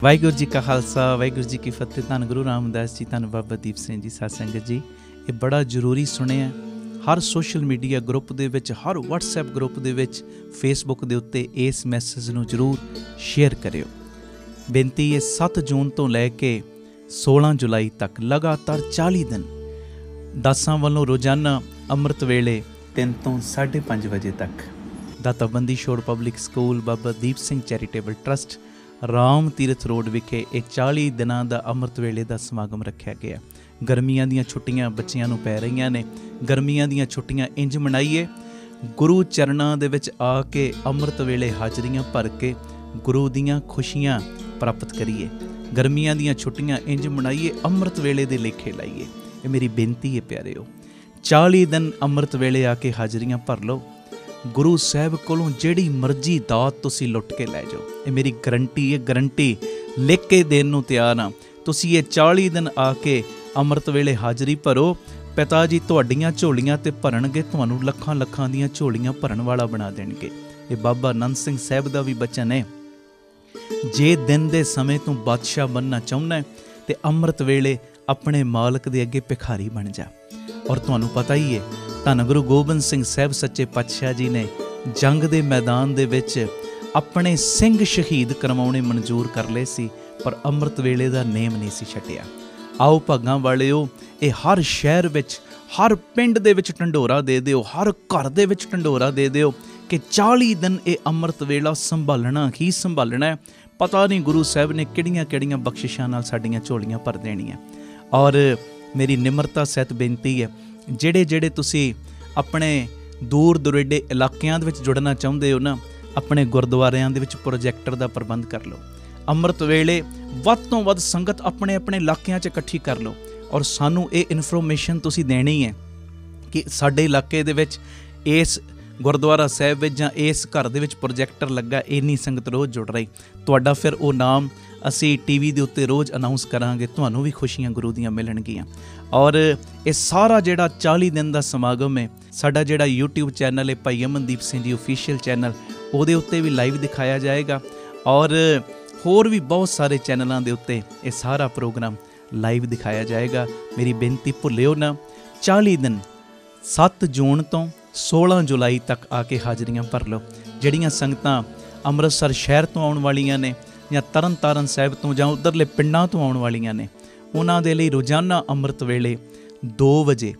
वाहिगुरू जी का खालसा वाहिगुरू जी की फतेह। धन गुरु रामदास जी, धन बाबा दीप सिंह जी। साध संगत जी, ये बड़ा जरूरी सुनिया। हर सोशल मीडिया ग्रुप दे विच, हर WhatsApp ग्रुप दे विच, फेसबुक दे उत्ते इस मैसेज नूं जरूर शेयर करियो। बेनती है 7 जून तो लैके 16 जुलाई तक लगातार 40 दिन दासां वालों रोजाना अमृत वेले 3 ਤੋਂ 5:30 ਵਜੇ तक Data Bandi Chhor public school Baba Deep Singh charitable trust Ram Tirath road विखे ਇਹ 40 ਦਿਨਾਂ ਦਾ ਅੰਮ੍ਰਿਤ ਵੇਲੇ ਦਾ ਸਮਾਗਮ ਰੱਖਿਆ ਗਿਆ। ਗਰਮੀਆਂ ਦੀਆਂ ਛੁੱਟੀਆਂ ਬੱਚਿਆਂ ਨੂੰ ਪੈ ਰਹੀਆਂ ਨੇ। ਗਰਮੀਆਂ ਦੀਆਂ ਛੁੱਟੀਆਂ ਇੰਜ ਮਨਾਈਏ, ਗੁਰੂ ਚਰਨਾਂ ਦੇ ਵਿੱਚ ਆ ਕੇ ਅੰਮ੍ਰਿਤ ਵੇਲੇ ਹਾਜ਼ਰੀਆਂ ਭਰ ਕੇ ਗੁਰੂ ਦੀਆਂ ਖੁਸ਼ੀਆਂ ਪ੍ਰਾਪਤ ਕਰੀਏ। ਗਰਮੀਆਂ ਦੀਆਂ ਛੁੱਟੀਆਂ ਇੰਜ ਮਨਾਈਏ, ਅੰਮ੍ਰਿਤ ਵੇਲੇ ਦੇ ਲੇਖੇ ਲਾਈਏ। ਇਹ ਮੇਰੀ ਬੇਨਤੀ ਹੈ ਪਿਆਰਿਓ। 40 ਦਿਨ ਅੰਮ੍ਰਿਤ ਵੇਲੇ ਆ ਕੇ ਹਾਜ਼ਰੀਆਂ ਭਰ ਲਓ। ਗੁਰੂ ਸਾਹਿਬ ਕੋਲੋਂ ਜਿਹੜੀ ਮਰਜ਼ੀ ਦਾਤ ਤੁਸੀਂ ਲੁੱਟ ਕੇ ਲੈ ਜਾਓ। ਇਹ ਮੇਰੀ ਗਰੰਟੀ ਹੈ, ਗਰੰਟੀ ਲਿਖ ਕੇ ਦੇਣ ਨੂੰ ਤਿਆਰ ਹਾਂ। ਤੁਸੀਂ ਇਹ 40 ਦਿਨ ਆ ਕੇ ਅੰਮ੍ਰਿਤ ਵੇਲੇ ਹਾਜ਼ਰੀ ਭਰੋ, ਪਿਤਾ ਜੀ ਤੁਹਾਡੀਆਂ ਝੋਲੀਆਂ ਤੇ ਭਰਨਗੇ, ਤੁਹਾਨੂੰ ਲੱਖਾਂ ਲੱਖਾਂ ਦੀਆਂ ਝੋਲੀਆਂ ਭਰਨ ਵਾਲਾ ਬਣਾ ਦੇਣਗੇ। ਇਹ ਬਾਬਾ ਆਨੰਦ ਸਿੰਘ ਸਾਹਿਬ ਦਾ ਵੀ ਬਚਨ ਹੈ। ਜੇ ਦਿਨ ਦੇ ਸਮੇਂ ਤੂੰ ਬਾਦਸ਼ਾਹ ਬਣਨਾ ਚਾਹੁੰਦਾ ਤੇ ਅੰਮ੍ਰਿਤ ਵੇਲੇ ਆਪਣੇ ਮਾਲਕ ਦੇ ਅੱਗੇ ਭਿਖਾਰੀ ਬਣ ਜਾ। ਔਰ ਤੁਹਾਨੂੰ ਪਤਾ ਹੀ ਹੈ, ਧੰਨ ਗੁਰੂ ਗੋਬਿੰਦ ਸਿੰਘ ਸਾਹਿਬ ਸੱਚੇ ਪਾਤਸ਼ਾਹ ਜੀ ਨੇ ਜੰਗ ਦੇ ਮੈਦਾਨ ਦੇ ਵਿੱਚ ਆਪਣੇ ਸਿੰਘ ਸ਼ਹੀਦ ਕਰਵਾਉਣੇ ਮਨਜ਼ੂਰ ਕਰ ਲਏ ਸੀ, ਪਰ ਅੰਮ੍ਰਿਤ ਵੇਲੇ ਦਾ ਨੇਮ ਨਹੀਂ ਸੀ ਛੱਡਿਆ। ਆਓ ਭਾਗਾਂ ਵਾਲਿਓ, ਇਹ ਹਰ ਸ਼ਹਿਰ ਵਿੱਚ, ਹਰ ਪਿੰਡ ਦੇ ਵਿੱਚ ਢੰਡੋਰਾ ਦੇ ਦਿਓ, ਹਰ ਘਰ ਦੇ ਵਿੱਚ ਢੰਡੋਰਾ ਦੇ ਦਿਓ ਕਿ 40 ਦਿਨ ਇਹ ਅੰਮ੍ਰਿਤ ਵੇਲਾ ਸੰਭਾਲਣਾ ਹੀ ਸੰਭਾਲਣਾ। ਪਤਾ ਨਹੀਂ ਗੁਰੂ ਸਾਹਿਬ ਨੇ ਕਿਹੜੀਆਂ ਕਿਹੜੀਆਂ ਬਖਸ਼ਿਸ਼ਾਂ ਨਾਲ ਸਾਡੀਆਂ ਝੋਲੀਆਂ ਭਰ ਦੇਣੀਆਂ। ਔਰ ਮੇਰੀ ਨਿਮਰਤਾ ਸਹਿਤ ਬੇਨਤੀ ਹੈ, ਜਿਹੜੇ ਤੁਸੀਂ ਆਪਣੇ ਦੂਰ ਦੁਰੇਡੇ ਇਲਾਕਿਆਂ ਦੇ ਵਿੱਚ ਜੁੜਨਾ ਚਾਹੁੰਦੇ ਹੋ ਨਾ, ਆਪਣੇ ਗੁਰਦੁਆਰਿਆਂ ਦੇ ਵਿੱਚ ਪ੍ਰੋਜੈਕਟਰ ਦਾ ਪ੍ਰਬੰਧ ਕਰ ਲਓ। ਅੰਮ੍ਰਿਤ ਵੇਲੇ ਵੱਧ ਤੋਂ ਵੱਧ ਸੰਗਤ ਆਪਣੇ ਆਪਣੇ ਇਲਾਕਿਆਂ 'ਚ ਇਕੱਠੀ ਕਰ ਲਓ। ਔਰ ਸਾਨੂੰ ਇਹ ਇਨਫੋਰਮੇਸ਼ਨ ਤੁਸੀਂ ਦੇਣੀ ਹੈ ਕਿ ਸਾਡੇ ਇਲਾਕੇ ਦੇ ਵਿੱਚ ਇਸ ਗੁਰਦੁਆਰਾ ਸਾਹਿਬ ਵਿੱਚ ਜਾਂ ਇਸ ਘਰ ਦੇ ਵਿੱਚ ਪ੍ਰੋਜੈਕਟਰ ਲੱਗਾ, ਇੰਨੀ ਸੰਗਤ ਰੋਜ਼ ਜੁੜ ਰਹੀ। ਤੁਹਾਡਾ ਫਿਰ ਉਹ ਨਾਮ ਅਸੀਂ TV ਦੇ ਉੱਤੇ ਰੋਜ਼ ਅਨਾਊਂਸ ਕਰਾਂਗੇ, ਤੁਹਾਨੂੰ ਵੀ ਖੁਸ਼ੀਆਂ ਗੁਰੂ ਦੀਆਂ ਮਿਲਣਗੀਆਂ। ਔਰ ਇਹ ਸਾਰਾ ਜਿਹੜਾ 40 ਦਿਨ ਦਾ ਸਮਾਗਮ ਹੈ, ਸਾਡਾ ਜਿਹੜਾ YouTube ਚੈਨਲ ਹੈ ਭਾਈ ਅਮਨਦੀਪ ਸਿੰਘ ਜੀ ਆਫੀਸ਼ੀਅਲ ਚੈਨਲ, ਉਹਦੇ ਉੱਤੇ ਵੀ ਲਾਈਵ ਦਿਖਾਇਆ ਜਾਏਗਾ। ਔਰ ਹੋਰ ਵੀ ਬਹੁਤ ਸਾਰੇ ਚੈਨਲਾਂ ਦੇ ਉੱਤੇ ਇਹ ਸਾਰਾ ਪ੍ਰੋਗਰਾਮ ਲਾਈਵ ਦਿਖਾਇਆ ਜਾਏਗਾ। ਮੇਰੀ ਬੇਨਤੀ ਭੁੱਲਿਓ ਨਾ, 40 ਦਿਨ 7 ਜੂਨ ਤੋਂ 16 ਜੁਲਾਈ ਤੱਕ ਆ ਕੇ ਹਾਜ਼ਰੀਆਂ ਭਰ ਲਓ। ਜਿਹੜੀਆਂ ਸੰਗਤਾਂ ਅੰਮ੍ਰਿਤਸਰ ਸ਼ਹਿਰ ਤੋਂ ਆਉਣ ਵਾਲੀਆਂ ਨੇ ਜਾਂ ਤਰਨ ਤਾਰਨ ਸਾਹਿਬ ਤੋਂ ਜਾਂ ਉੱਧਰਲੇ ਪਿੰਡਾਂ ਤੋਂ ਆਉਣ ਵਾਲੀਆਂ ਨੇ, ਉਹਨਾਂ ਦੇ ਲਈ ਰੋਜ਼ਾਨਾ ਅੰਮ੍ਰਿਤ ਵੇਲੇ 2 ਵਜੇ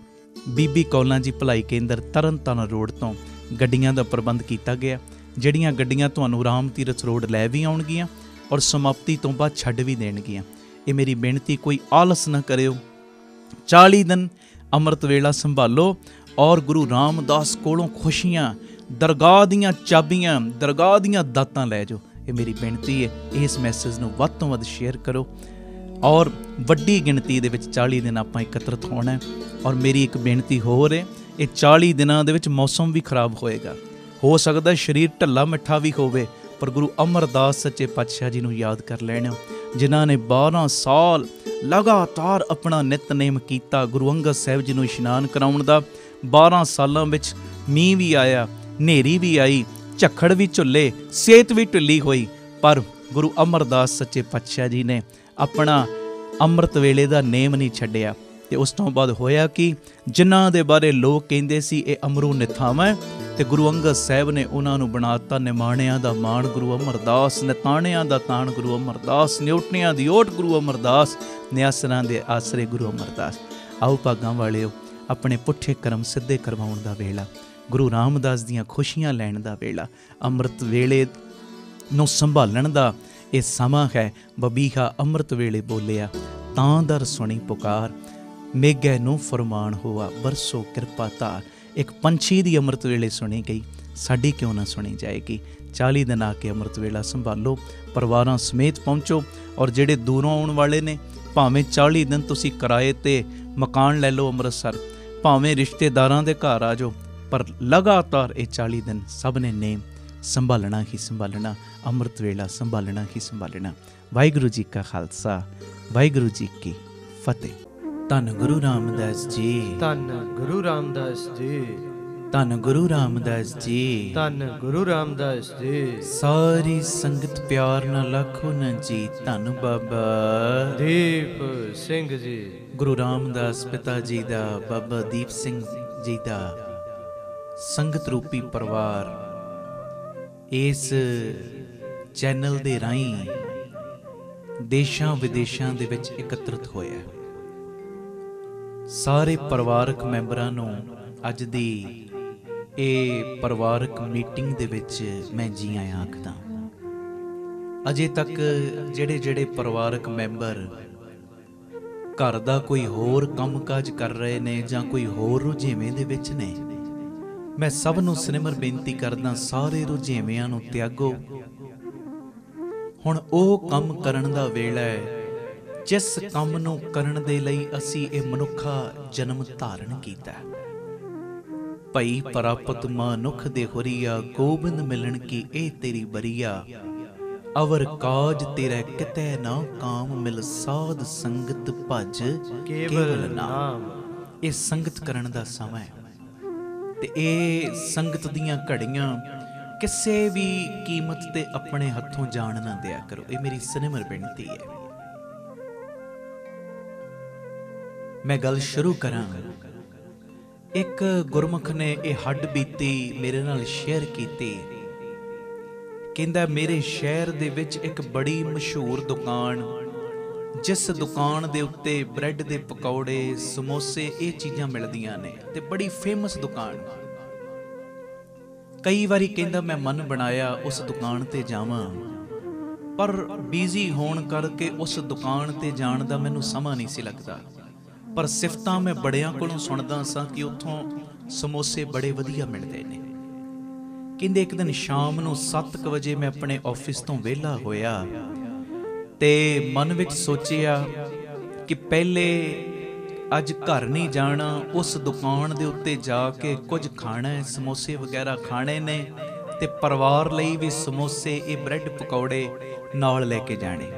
ਬੀਬੀ ਕੌਲਾਂ ਜੀ ਭਲਾਈ ਕੇਂਦਰ ਤਰਨ ਤਾਰਨ ਰੋਡ ਤੋਂ ਗੱਡੀਆਂ ਦਾ ਪ੍ਰਬੰਧ ਕੀਤਾ ਗਿਆ। ਜਿਹੜੀਆਂ ਗੱਡੀਆਂ ਤੁਹਾਨੂੰ ਰਾਮ ਤੀਰਥ ਰੋਡ ਲੈ ਵੀ ਆਉਣਗੀਆਂ ਔਰ ਸਮਾਪਤੀ ਤੋਂ ਬਾਅਦ ਛੱਡ ਵੀ ਦੇਣਗੀਆਂ। ਇਹ ਮੇਰੀ ਬੇਨਤੀ, ਕੋਈ ਆਲਸ ਨਾ ਕਰਿਓ। 40 ਦਿਨ ਅੰਮ੍ਰਿਤ ਵੇਲਾ ਸੰਭਾਲੋ ਔਰ ਗੁਰੂ ਰਾਮਦਾਸ ਕੋਲੋਂ ਖੁਸ਼ੀਆਂ, ਦਰਗਾਹ ਦੀਆਂ ਚਾਬੀਆਂ, ਦਰਗਾਹ ਦੀਆਂ ਦਾਤਾਂ ਲੈ ਜਾਓ। ਇਹ ਮੇਰੀ ਬੇਨਤੀ ਹੈ। ਇਸ ਮੈਸੇਜ ਨੂੰ ਵੱਧ ਤੋਂ ਵੱਧ ਸ਼ੇਅਰ ਕਰੋ ਔਰ ਵੱਡੀ ਗਿਣਤੀ ਦੇ ਵਿੱਚ 40 ਦਿਨ ਆਪਾਂ ਇਕੱਤਰਤ ਹੋਣਾ। ਔਰ ਮੇਰੀ ਇੱਕ ਬੇਨਤੀ ਹੋਰ ਹੈ, ਇਹ 40 ਦਿਨਾਂ ਦੇ ਵਿੱਚ ਮੌਸਮ ਵੀ ਖਰਾਬ ਹੋਏਗਾ, ਹੋ ਸਕਦਾ ਸਰੀਰ ਢੱਲਾ ਮਿੱਠਾ ਵੀ ਹੋਵੇ, ਪਰ ਗੁਰੂ ਅਮਰਦਾਸ ਸੱਚੇ ਪਾਤਸ਼ਾਹ ਜੀ ਨੂੰ ਯਾਦ ਕਰ ਲੈਣਾ, ਜਿਨ੍ਹਾਂ ਨੇ 12 ਸਾਲ ਲਗਾਤਾਰ ਆਪਣਾ ਨਿਤਨੇਮ ਕੀਤਾ। ਗੁਰੂ ਅੰਗਦ ਸਾਹਿਬ ਜੀ ਨੂੰ ਇਸ਼ਨਾਨ ਕਰਾਉਣ ਦਾ 12 ਸਾਲਾਂ ਵਿੱਚ ਮੀਂਹ ਵੀ ਆਇਆ, ਹਨੇਰੀ ਵੀ ਆਈ, ਝੱਖੜ ਵੀ ਝੁੱਲੇ, ਸਿਹਤ ਵੀ ਢਿੱਲੀ ਹੋਈ, ਪਰ ਗੁਰੂ ਅਮਰਦਾਸ ਸੱਚੇ ਪਾਤਸ਼ਾਹ ਜੀ ਨੇ ਆਪਣਾ ਅੰਮ੍ਰਿਤ ਵੇਲੇ ਦਾ ਨੇਮ ਨਹੀਂ ਛੱਡਿਆ। ਤੇ ਉਸ ਤੋਂ ਬਾਅਦ ਹੋਇਆ ਕਿ ਜਿਨ੍ਹਾਂ ਦੇ ਬਾਰੇ ਲੋਕ ਕਹਿੰਦੇ ਸੀ ਇਹ ਅਮਰੂ ਨਿਥਾਵਾਂ, ਤੇ ਗੁਰੂ ਅੰਗਦ ਸਾਹਿਬ ਨੇ ਉਹਨਾਂ ਨੂੰ ਬਣਾਤਾ ਨਿਮਾਣਿਆਂ ਦਾ ਮਾਣ ਗੁਰੂ ਅਮਰਦਾਸ, ਨਿਤਾਣਿਆਂ ਦਾ ਤਾਣ ਗੁਰੂ ਅਮਰਦਾਸ, ਨਿਉਟਣਿਆਂ ਦੀ ਓਟ ਗੁਰੂ ਅਮਰਦਾਸ, ਨਿਆਸਰਾਂ ਦੇ ਆਸਰੇ ਗੁਰੂ ਅਮਰਦਾਸ। ਆਓ ਭਾਗਾਂ ਵਾਲਿਓ, ਆਪਣੇ ਪੁੱਠੇ ਕਰਮ ਸਿੱਧੇ ਕਰਵਾਉਣ ਦਾ ਵੇਲਾ, ਗੁਰੂ ਰਾਮਦਾਸ ਦੀਆਂ ਖੁਸ਼ੀਆਂ ਲੈਣ ਦਾ ਵੇਲਾ, ਅੰਮ੍ਰਿਤ ਵੇਲੇ ਨੂੰ ਸੰਭਾਲਣ ਦਾ ਇਹ ਸਮਾਂ ਹੈ। ਬਬੀਹਾ ਅੰਮ੍ਰਿਤ ਵੇਲੇ ਬੋਲਿਆ, ਤਾਂ ਦਰ ਸੁਣੀ ਪੁਕਾਰ, ਮੇਘੈ ਨੂੰ ਫਰਮਾਨ ਹੋਆ, ਬਰਸੋ ਕਿਰਪਾ ਧਾਰ। ਇੱਕ ਪੰਛੀ ਦੀ ਅੰਮ੍ਰਿਤ ਵੇਲੇ ਸੁਣੀ ਗਈ, ਸਾਡੀ ਕਿਉਂ ਨਾ ਸੁਣੀ ਜਾਏਗੀ। 40 ਦਿਨ ਆ ਕੇ ਅੰਮ੍ਰਿਤ ਵੇਲਾ ਸੰਭਾਲੋ, ਪਰਿਵਾਰਾਂ ਸਮੇਤ ਪਹੁੰਚੋ। ਔਰ ਜਿਹੜੇ ਦੂਰੋਂ ਆਉਣ ਵਾਲੇ ਨੇ, ਭਾਵੇਂ 40 ਦਿਨ ਤੁਸੀਂ ਕਿਰਾਏ 'ਤੇ ਮਕਾਨ ਲੈ ਲਓ ਅੰਮ੍ਰਿਤਸਰ, ਭਾਵੇਂ ਰਿਸ਼ਤੇਦਾਰਾਂ ਦੇ ਘਰ ਆ ਜਾਓ, ਪਰ ਲਗਾਤਾਰ ਇਹ 40 ਦਿਨ ਸਭ ਨੇ ਨੇਮ ਸੰਭਾਲਣਾ ਹੀ ਸੰਭਾਲਣਾ, ਅੰਮ੍ਰਿਤ ਵੇਲਾ ਸੰਭਾਲਣਾ ਹੀ ਸੰਭਾਲਣਾ। ਵਾਹਿਗੁਰੂ ਜੀ ਕਾ ਖਾਲਸਾ, ਵਾਹਿਗੁਰੂ ਜੀ ਕੀ ਫਤਿਹ। ਧੰਨ ਗੁਰੂ ਰਾਮਦਾਸ ਜੀ, ਧੰਨ ਗੁਰੂ ਰਾਮਦਾਸ ਜੀ। ਧੰਨ ਗੁਰੂ ਰਾਮਦਾਸ ਜੀ। ਧੰਨ ਗੁਰੂ ਰਾਮਦਾਸ ਜੀ। ਸਾਰੀ ਸੰਗਤ ਪਿਆਰ ਨਾਲ ਆਖੋ ਨਾ ਜੀ, ਧੰਨ ਬਾਬਾ ਦੀਪ ਸਿੰਘ ਜੀ। ਗੁਰੂ ਰਾਮਦਾਸ ਪਿਤਾ ਜੀ ਦਾ, ਬਾਬਾ ਦੀਪ ਸਿੰਘ ਜੀ ਦਾ ਸੰਗਤ ਰੂਪੀ ਪਰਿਵਾਰ ਇਸ ਚੈਨਲ ਦੇ ਰਾਹੀਂ ਦੇਸ਼ਾਂ ਵਿਦੇਸ਼ਾਂ ਦੇ ਵਿੱਚ ਇਕੱਤਰਿਤ ਹੋਇਆ। ਸਾਰੇ ਪਰਿਵਾਰਕ ਮੈਂਬਰਾਂ ਨੂੰ ਅੱਜ ਦੀ ਇਹ ਪਰਿਵਾਰਕ ਮੀਟਿੰਗ ਦੇ ਵਿੱਚ ਮੈਂ ਜੀ ਆਇਆਂ ਆਖਦਾ। ਅਜੇ ਤੱਕ ਜਿਹੜੇ ਪਰਿਵਾਰਕ ਮੈਂਬਰ ਘਰ ਦਾ ਕੋਈ ਹੋਰ ਕੰਮਕਾਜ ਕਰ ਰਹੇ ਨੇ ਜਾਂ ਕੋਈ ਹੋਰ ਰੁਝੇਵੇਂ ਦੇ ਵਿੱਚ ਨੇ, ਮੈਂ ਸਭ ਨੂੰ ਸਿਨਮਰ ਬੇਨਤੀ ਕਰਦਾ, ਸਾਰੇ ਰੁਝੇਵਿਆਂ ਨੂੰ ਤਿਆਗੋ। ਹੁਣ ਉਹ ਕੰਮ ਕਰਨ ਦਾ ਵੇਲਾ ਹੈ ਜਿਸ ਕੰਮ ਨੂੰ ਕਰਨ ਦੇ ਲਈ ਅਸੀਂ ਇਹ ਮਨੁੱਖਾ ਜਨਮ ਧਾਰਨ ਕੀਤਾ। ਭਈ ਪ੍ਰਾਪਤ ਮਨੁੱਖ ਦੇ ਹੋਰੀਆ, ਗੋਬਿੰਦ ਮਿਲਣ ਕੀ ਇਹ ਤੇਰੀ ਬਰੀਆ। ਅਵਰ ਕਾਜ ਤੇਰਾ ਕਿਤੇ ਨਾ ਕਾਮ, ਮਿਲ ਸਾਧ ਸੰਗਤ ਭਜ ਕੇਵਲ ਨਾਮ। ਇਹ ਸੰਗਤ ਕਰਨ ਦਾ ਸਮਾਂ ਹੈ ਤੇ ਇਹ ਸੰਗਤ ਦੀਆਂ ਘੜੀਆਂ ਕਿਸੇ ਵੀ ਕੀਮਤ ਤੇ ਆਪਣੇ ਹੱਥੋਂ ਜਾਣ ਨਾ ਦਿਆ ਕਰੋ। ਇਹ ਮੇਰੀ ਸਿਨਮਰ ਬੇਨਤੀ ਹੈ। ਮੈਂ ਗੱਲ ਸ਼ੁਰੂ ਕਰਾਂ। ਇੱਕ ਗੁਰਮੁਖ ਨੇ ਇਹ ਹੱਡ ਬੀਤੀ ਮੇਰੇ ਨਾਲ ਸ਼ੇਅਰ ਕੀਤੀ। ਕਹਿੰਦਾ, ਮੇਰੇ ਸ਼ਹਿਰ ਦੇ ਵਿੱਚ ਇੱਕ ਬੜੀ ਮਸ਼ਹੂਰ ਦੁਕਾਨ, ਜਿਸ ਦੁਕਾਨ ਦੇ ਉੱਤੇ ਬ੍ਰੈਡ ਦੇ ਪਕੌੜੇ, ਸਮੋਸੇ, ਇਹ ਚੀਜ਼ਾਂ ਮਿਲਦੀਆਂ ਨੇ ਤੇ ਬੜੀ ਫੇਮਸ ਦੁਕਾਨ। ਕਈ ਵਾਰੀ ਕਹਿੰਦਾ ਮੈਂ ਮਨ ਬਣਾਇਆ ਉਸ ਦੁਕਾਨ ਤੇ ਜਾਵਾਂ, ਪਰ ਬਿਜ਼ੀ ਹੋਣ ਕਰਕੇ ਉਸ ਦੁਕਾਨ ਤੇ ਜਾਣ ਦਾ ਮੈਨੂੰ ਸਮਾਂ ਨਹੀਂ ਸੀ ਲੱਗਦਾ। ਪਰ ਸਿਫਤਾਂ ਮੈਂ ਬੜਿਆਂ ਕੋਲੋਂ ਸੁਣਦਾ ਸਾਂ ਕਿ ਉੱਥੋਂ ਸਮੋਸੇ ਬੜੇ ਵਧੀਆ ਮਿਲਦੇ ਨੇ। ਕਹਿੰਦੇ ਇੱਕ ਦਿਨ ਸ਼ਾਮ ਨੂੰ 7 ਵਜੇ ਮੈਂ ਆਪਣੇ ਆਫਿਸ ਤੋਂ ਵਿਹਲਾ ਹੋਇਆ ਤੇ ਮਨ ਵਿੱਚ ਸੋਚਿਆ ਕਿ ਪਹਿਲੇ ਅੱਜ ਘਰ ਨਹੀਂ ਜਾਣਾ, ਉਸ ਦੁਕਾਨ ਦੇ ਉੱਤੇ ਜਾ ਕੇ ਕੁਝ ਖਾਣਾ ਹੈ, ਸਮੋਸੇ ਵਗੈਰਾ ਖਾਣੇ ਨੇ ਤੇ ਪਰਿਵਾਰ ਲਈ ਵੀ ਸਮੋਸੇ, ਇਹ ਬ੍ਰੈਡ ਪਕੌੜੇ ਨਾਲ ਲੈ ਕੇ ਜਾਣੇ।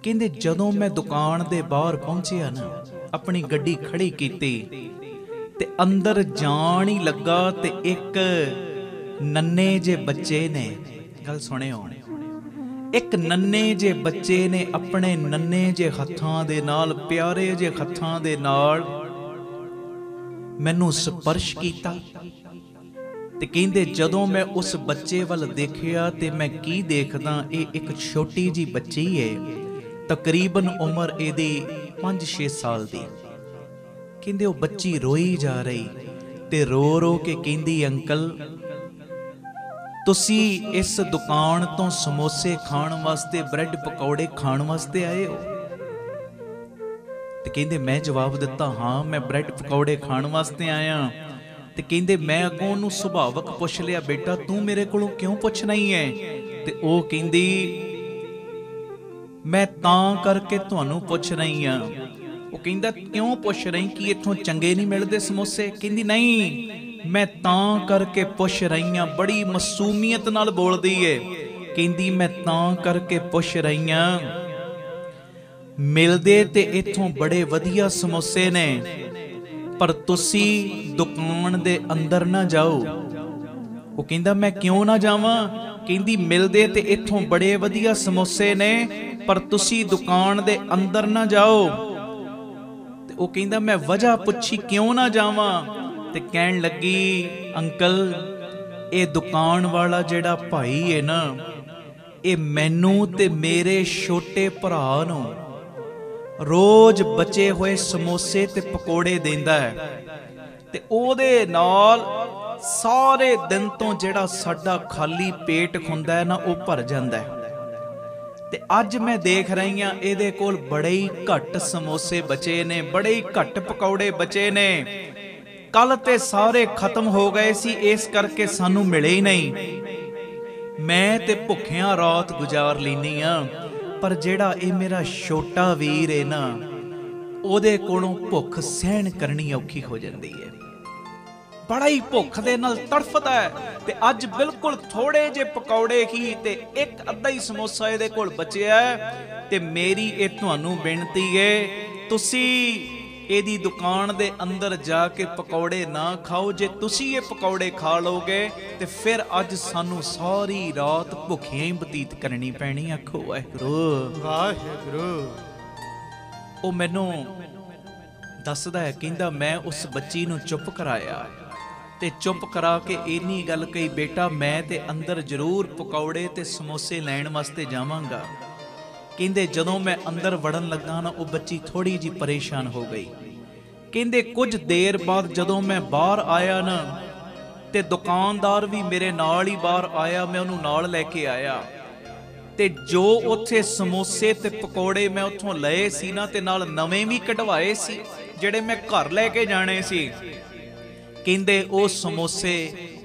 ਕਹਿੰਦੇ ਜਦੋਂ ਮੈਂ ਦੁਕਾਨ ਦੇ ਬਾਹਰ ਪਹੁੰਚਿਆ ਨਾ, ਆਪਣੀ ਗੱਡੀ ਖੜੀ ਕੀਤੀ ਤੇ ਅੰਦਰ ਜਾਣ ਹੀ ਲੱਗਾ ਤੇ ਇੱਕ ਨੰਨੇ ਜੇ ਬੱਚੇ ਨੇ, ਗੱਲ ਸੁਣਿਓ, ਇੱਕ ਨੰਨੇ ਜੇ ਬੱਚੇ ਨੇ ਆਪਣੇ ਨੰਨੇ ਜੇ ਹੱਥਾਂ ਦੇ ਨਾਲ, ਪਿਆਰੇ ਜੇ ਹੱਥਾਂ ਦੇ ਨਾਲ ਮੈਨੂੰ ਸਪਰਸ਼ ਕੀਤਾ। ਤੇ ਕਹਿੰਦੇ ਜਦੋਂ ਮੈਂ ਉਸ ਬੱਚੇ ਵੱਲ ਦੇਖਿਆ ਤੇ ਮੈਂ ਕੀ ਦੇਖਦਾ, ਇਹ ਇੱਕ ਛੋਟੀ ਜੀ ਬੱਚੀ ਹੈ, ਤਕਰੀਬਨ ਉਮਰ ਇਹਦੀ 5-6 ਸਾਲ ਦੀ। ਕਹਿੰਦੇ ਉਹ ਬੱਚੀ ਰੋਈ ਜਾ ਰਹੀ ਤੇ ਰੋ ਕੇ ਕਹਿੰਦੀ, ਅੰਕਲ ਤੁਸੀਂ ਇਸ ਦੁਕਾਨ ਤੋਂ ਸਮੋਸੇ ਖਾਣ ਵਾਸਤੇ, ਬ੍ਰੈਡ ਪਕੌੜੇ ਖਾਣ ਵਾਸਤੇ ਆਏ ਹੋ? ਤੇ ਕਹਿੰਦੇ ਮੈਂ ਜਵਾਬ ਦਿੱਤਾ, ਹਾਂ ਮੈਂ ਬ੍ਰੈਡ ਪਕੌੜੇ ਖਾਣ ਵਾਸਤੇ ਆਇਆ। ਤੇ ਕਹਿੰਦੇ ਮੈਂ ਅੱਗੋਂ ਉਹਨੂੰ ਸੁਭਾਵਕ ਪੁੱਛ ਲਿਆ, ਬੇਟਾ ਤੂੰ ਮੇਰੇ ਕੋਲੋਂ ਕਿਉਂ ਪੁੱਛਣਾ ਹੀ ਹੈ? ਤੇ ਉਹ ਕਹਿੰਦੀ, ਮੈਂ ਤਾਂ ਕਰਕੇ ਤੁਹਾਨੂੰ ਪੁੱਛ ਰਹੀ ਹਾਂ। ਉਹ ਕਹਿੰਦਾ ਕਿਉਂ ਪੁੱਛ ਰਹੀ, ਕਿ ਇੱਥੋਂ ਚੰਗੇ ਨਹੀਂ ਮਿਲਦੇ ਸਮੋਸੇ? ਕਹਿੰਦੀ ਨਹੀਂ, ਮੈਂ ਤਾਂ ਕਰਕੇ ਪੁੱਛ ਰਹੀ ਹਾਂ। ਬੜੀ ਮਾਸੂਮੀਅਤ ਨਾਲ ਬੋਲਦੀ ਏ। ਕਹਿੰਦੀ ਮੈਂ ਤਾਂ ਕਰਕੇ ਪੁੱਛ ਰਹੀ ਹਾਂ, ਮਿਲਦੇ ਤੇ ਇੱਥੋਂ ਬੜੇ ਵਧੀਆ ਸਮੋਸੇ ਨੇ, ਪਰ ਤੁਸੀਂ ਦੁਕਾਨ ਦੇ ਅੰਦਰ ਨਾ ਜਾਓ। ਉਹ ਕਹਿੰਦਾ ਮੈਂ ਕਿਉਂ ਨਾ ਜਾਵਾਂ? ਕਹਿੰਦੀ ਮਿਲਦੇ ਤੇ ਇੱਥੋਂ ਬੜੇ ਵਧੀਆ ਸਮੋਸੇ ਨੇ, ਪਰ ਤੁਸੀਂ ਦੁਕਾਨ ਦੇ ਅੰਦਰ ਨਾ ਜਾਓ। ਤੇ ਉਹ ਕਹਿੰਦਾ ਮੈਂ ਵਜ੍ਹਾ ਪੁੱਛੀ ਕਿਉਂ ਨਾ ਜਾਵਾਂ? ਤੇ ਕਹਿਣ ਲੱਗੀ, ਅੰਕਲ ਇਹ ਦੁਕਾਨ ਵਾਲਾ ਜਿਹੜਾ ਭਾਈ ਹੈ ਨਾ, ਇਹ ਮੈਨੂੰ ਤੇ ਮੇਰੇ ਛੋਟੇ ਭਰਾ ਨੂੰ ਰੋਜ਼ ਬਚੇ ਹੋਏ ਸਮੋਸੇ ਤੇ ਪਕੌੜੇ ਦਿੰਦਾ ਹੈ ਤੇ ਉਹਦੇ ਨਾਲ ਸਾਰੇ ਦਿਨ ਤੋਂ ਜਿਹੜਾ ਸਾਡਾ ਖਾਲੀ ਪੇਟ ਹੁੰਦਾ ਹੈ ਨਾ, ਉਹ ਭਰ ਜਾਂਦਾ ਹੈ। ਤੇ ਅੱਜ ਮੈਂ ਦੇਖ ਰਹੀ ਹਾਂ ਇਹਦੇ ਕੋਲ ਬੜੇ ਹੀ ਘੱਟ ਸਮੋਸੇ ਬਚੇ ਨੇ, ਬੜੇ ਹੀ ਘੱਟ ਪਕੌੜੇ ਬਚੇ ਨੇ। ਕੱਲ ਤੇ ਸਾਰੇ ਖਤਮ ਹੋ ਗਏ ਸੀ, ਇਸ ਕਰਕੇ ਸਾਨੂੰ ਮਿਲੇ ਹੀ ਨਹੀਂ। ਮੈਂ ਤੇ ਭੁੱਖਿਆਂ ਰਾਤ ਗੁਜ਼ਾਰ ਲੈਨੀ ਆ, ਪਰ ਜਿਹੜਾ ਇਹ ਮੇਰਾ ਛੋਟਾ ਵੀਰ ਹੈ ਨਾ, ਉਹਦੇ ਕੋਲੋਂ ਭੁੱਖ ਸਹਿਣ ਕਰਨੀ ਔਖੀ ਹੋ ਜਾਂਦੀ ਹੈ। ਬੜਾ ਹੀ ਭੁੱਖ ਦੇ ਨਾਲ ਤੜਫਦਾ ਹੈ। ਤੇ ਅੱਜ ਬਿਲਕੁਲ ਥੋੜੇ ਜਿਹੇ ਪਕੌੜੇ ਹੀ ਤੇ ਇੱਕ ਅੱਧਾ ਹੀ ਸਮੋਸਾ ਇਹਦੇ ਕੋਲ ਬਚਿਆ। ਤੇ ਮੇਰੀ ਇਹ ਤੁਹਾਨੂੰ ਬੇਨਤੀ ਹੈ, ਤੁਸੀਂ ਇਹਦੀ ਦੁਕਾਨ ਦੇ ਅੰਦਰ ਜਾ ਕੇ ਪਕੌੜੇ ਨਾ ਖਾਓ। ਜੇ ਤੁਸੀਂ ਇਹ ਪਕੌੜੇ ਖਾ ਲਓਗੇ ਤੇ ਫਿਰ ਅੱਜ ਸਾਨੂੰ ਸਾਰੀ ਰਾਤ ਭੁੱਖਿਆਂ ਹੀ ਬਤੀਤ ਕਰਨੀ ਪੈਣੀ। ਆਖੋ ਵਾਹਿਗੁਰੂ ਵਾਹਿਗੁਰੂ। ਉਹ ਮੈਨੂੰ ਦੱਸਦਾ ਹੈ, ਕਹਿੰਦਾ ਮੈਂ ਉਸ ਬੱਚੀ ਨੂੰ ਚੁੱਪ ਕਰਾਇਆ ਤੇ ਚੁੱਪ ਕਰਾ ਕੇ ਇੰਨੀ ਗੱਲ ਕਹੀ, ਬੇਟਾ ਮੈਂ ਤੇ ਅੰਦਰ ਜ਼ਰੂਰ ਪਕੌੜੇ ਤੇ ਸਮੋਸੇ ਲੈਣ ਵਾਸਤੇ ਜਾਵਾਂਗਾ। ਕਹਿੰਦੇ ਜਦੋਂ ਮੈਂ ਅੰਦਰ ਵੜਨ ਲੱਗਾ ਨਾ, ਉਹ ਬੱਚੀ ਥੋੜੀ ਜਿਹੀ ਪਰੇਸ਼ਾਨ ਹੋ ਗਈ। ਕਹਿੰਦੇ ਕੁਝ ਦੇਰ ਬਾਅਦ ਜਦੋਂ ਮੈਂ ਬਾਹਰ ਆਇਆ ਨਾ, ਤੇ ਦੁਕਾਨਦਾਰ ਵੀ ਮੇਰੇ ਨਾਲ ਹੀ ਬਾਹਰ ਆਇਆ, ਮੈਂ ਉਹਨੂੰ ਨਾਲ ਲੈ ਕੇ ਆਇਆ ਤੇ ਜੋ ਉੱਥੇ ਸਮੋਸੇ ਤੇ ਪਕੌੜੇ ਮੈਂ ਉੱਥੋਂ ਲਏ ਸੀ ਨਾ, ਤੇ ਨਾਲ ਨਵੇਂ ਵੀ ਕਢਵਾਏ ਸੀ ਜਿਹੜੇ ਮੈਂ ਘਰ ਲੈ ਕੇ ਜਾਣੇ ਸੀ। ਕਹਿੰਦੇ ਉਹ ਸਮੋਸੇ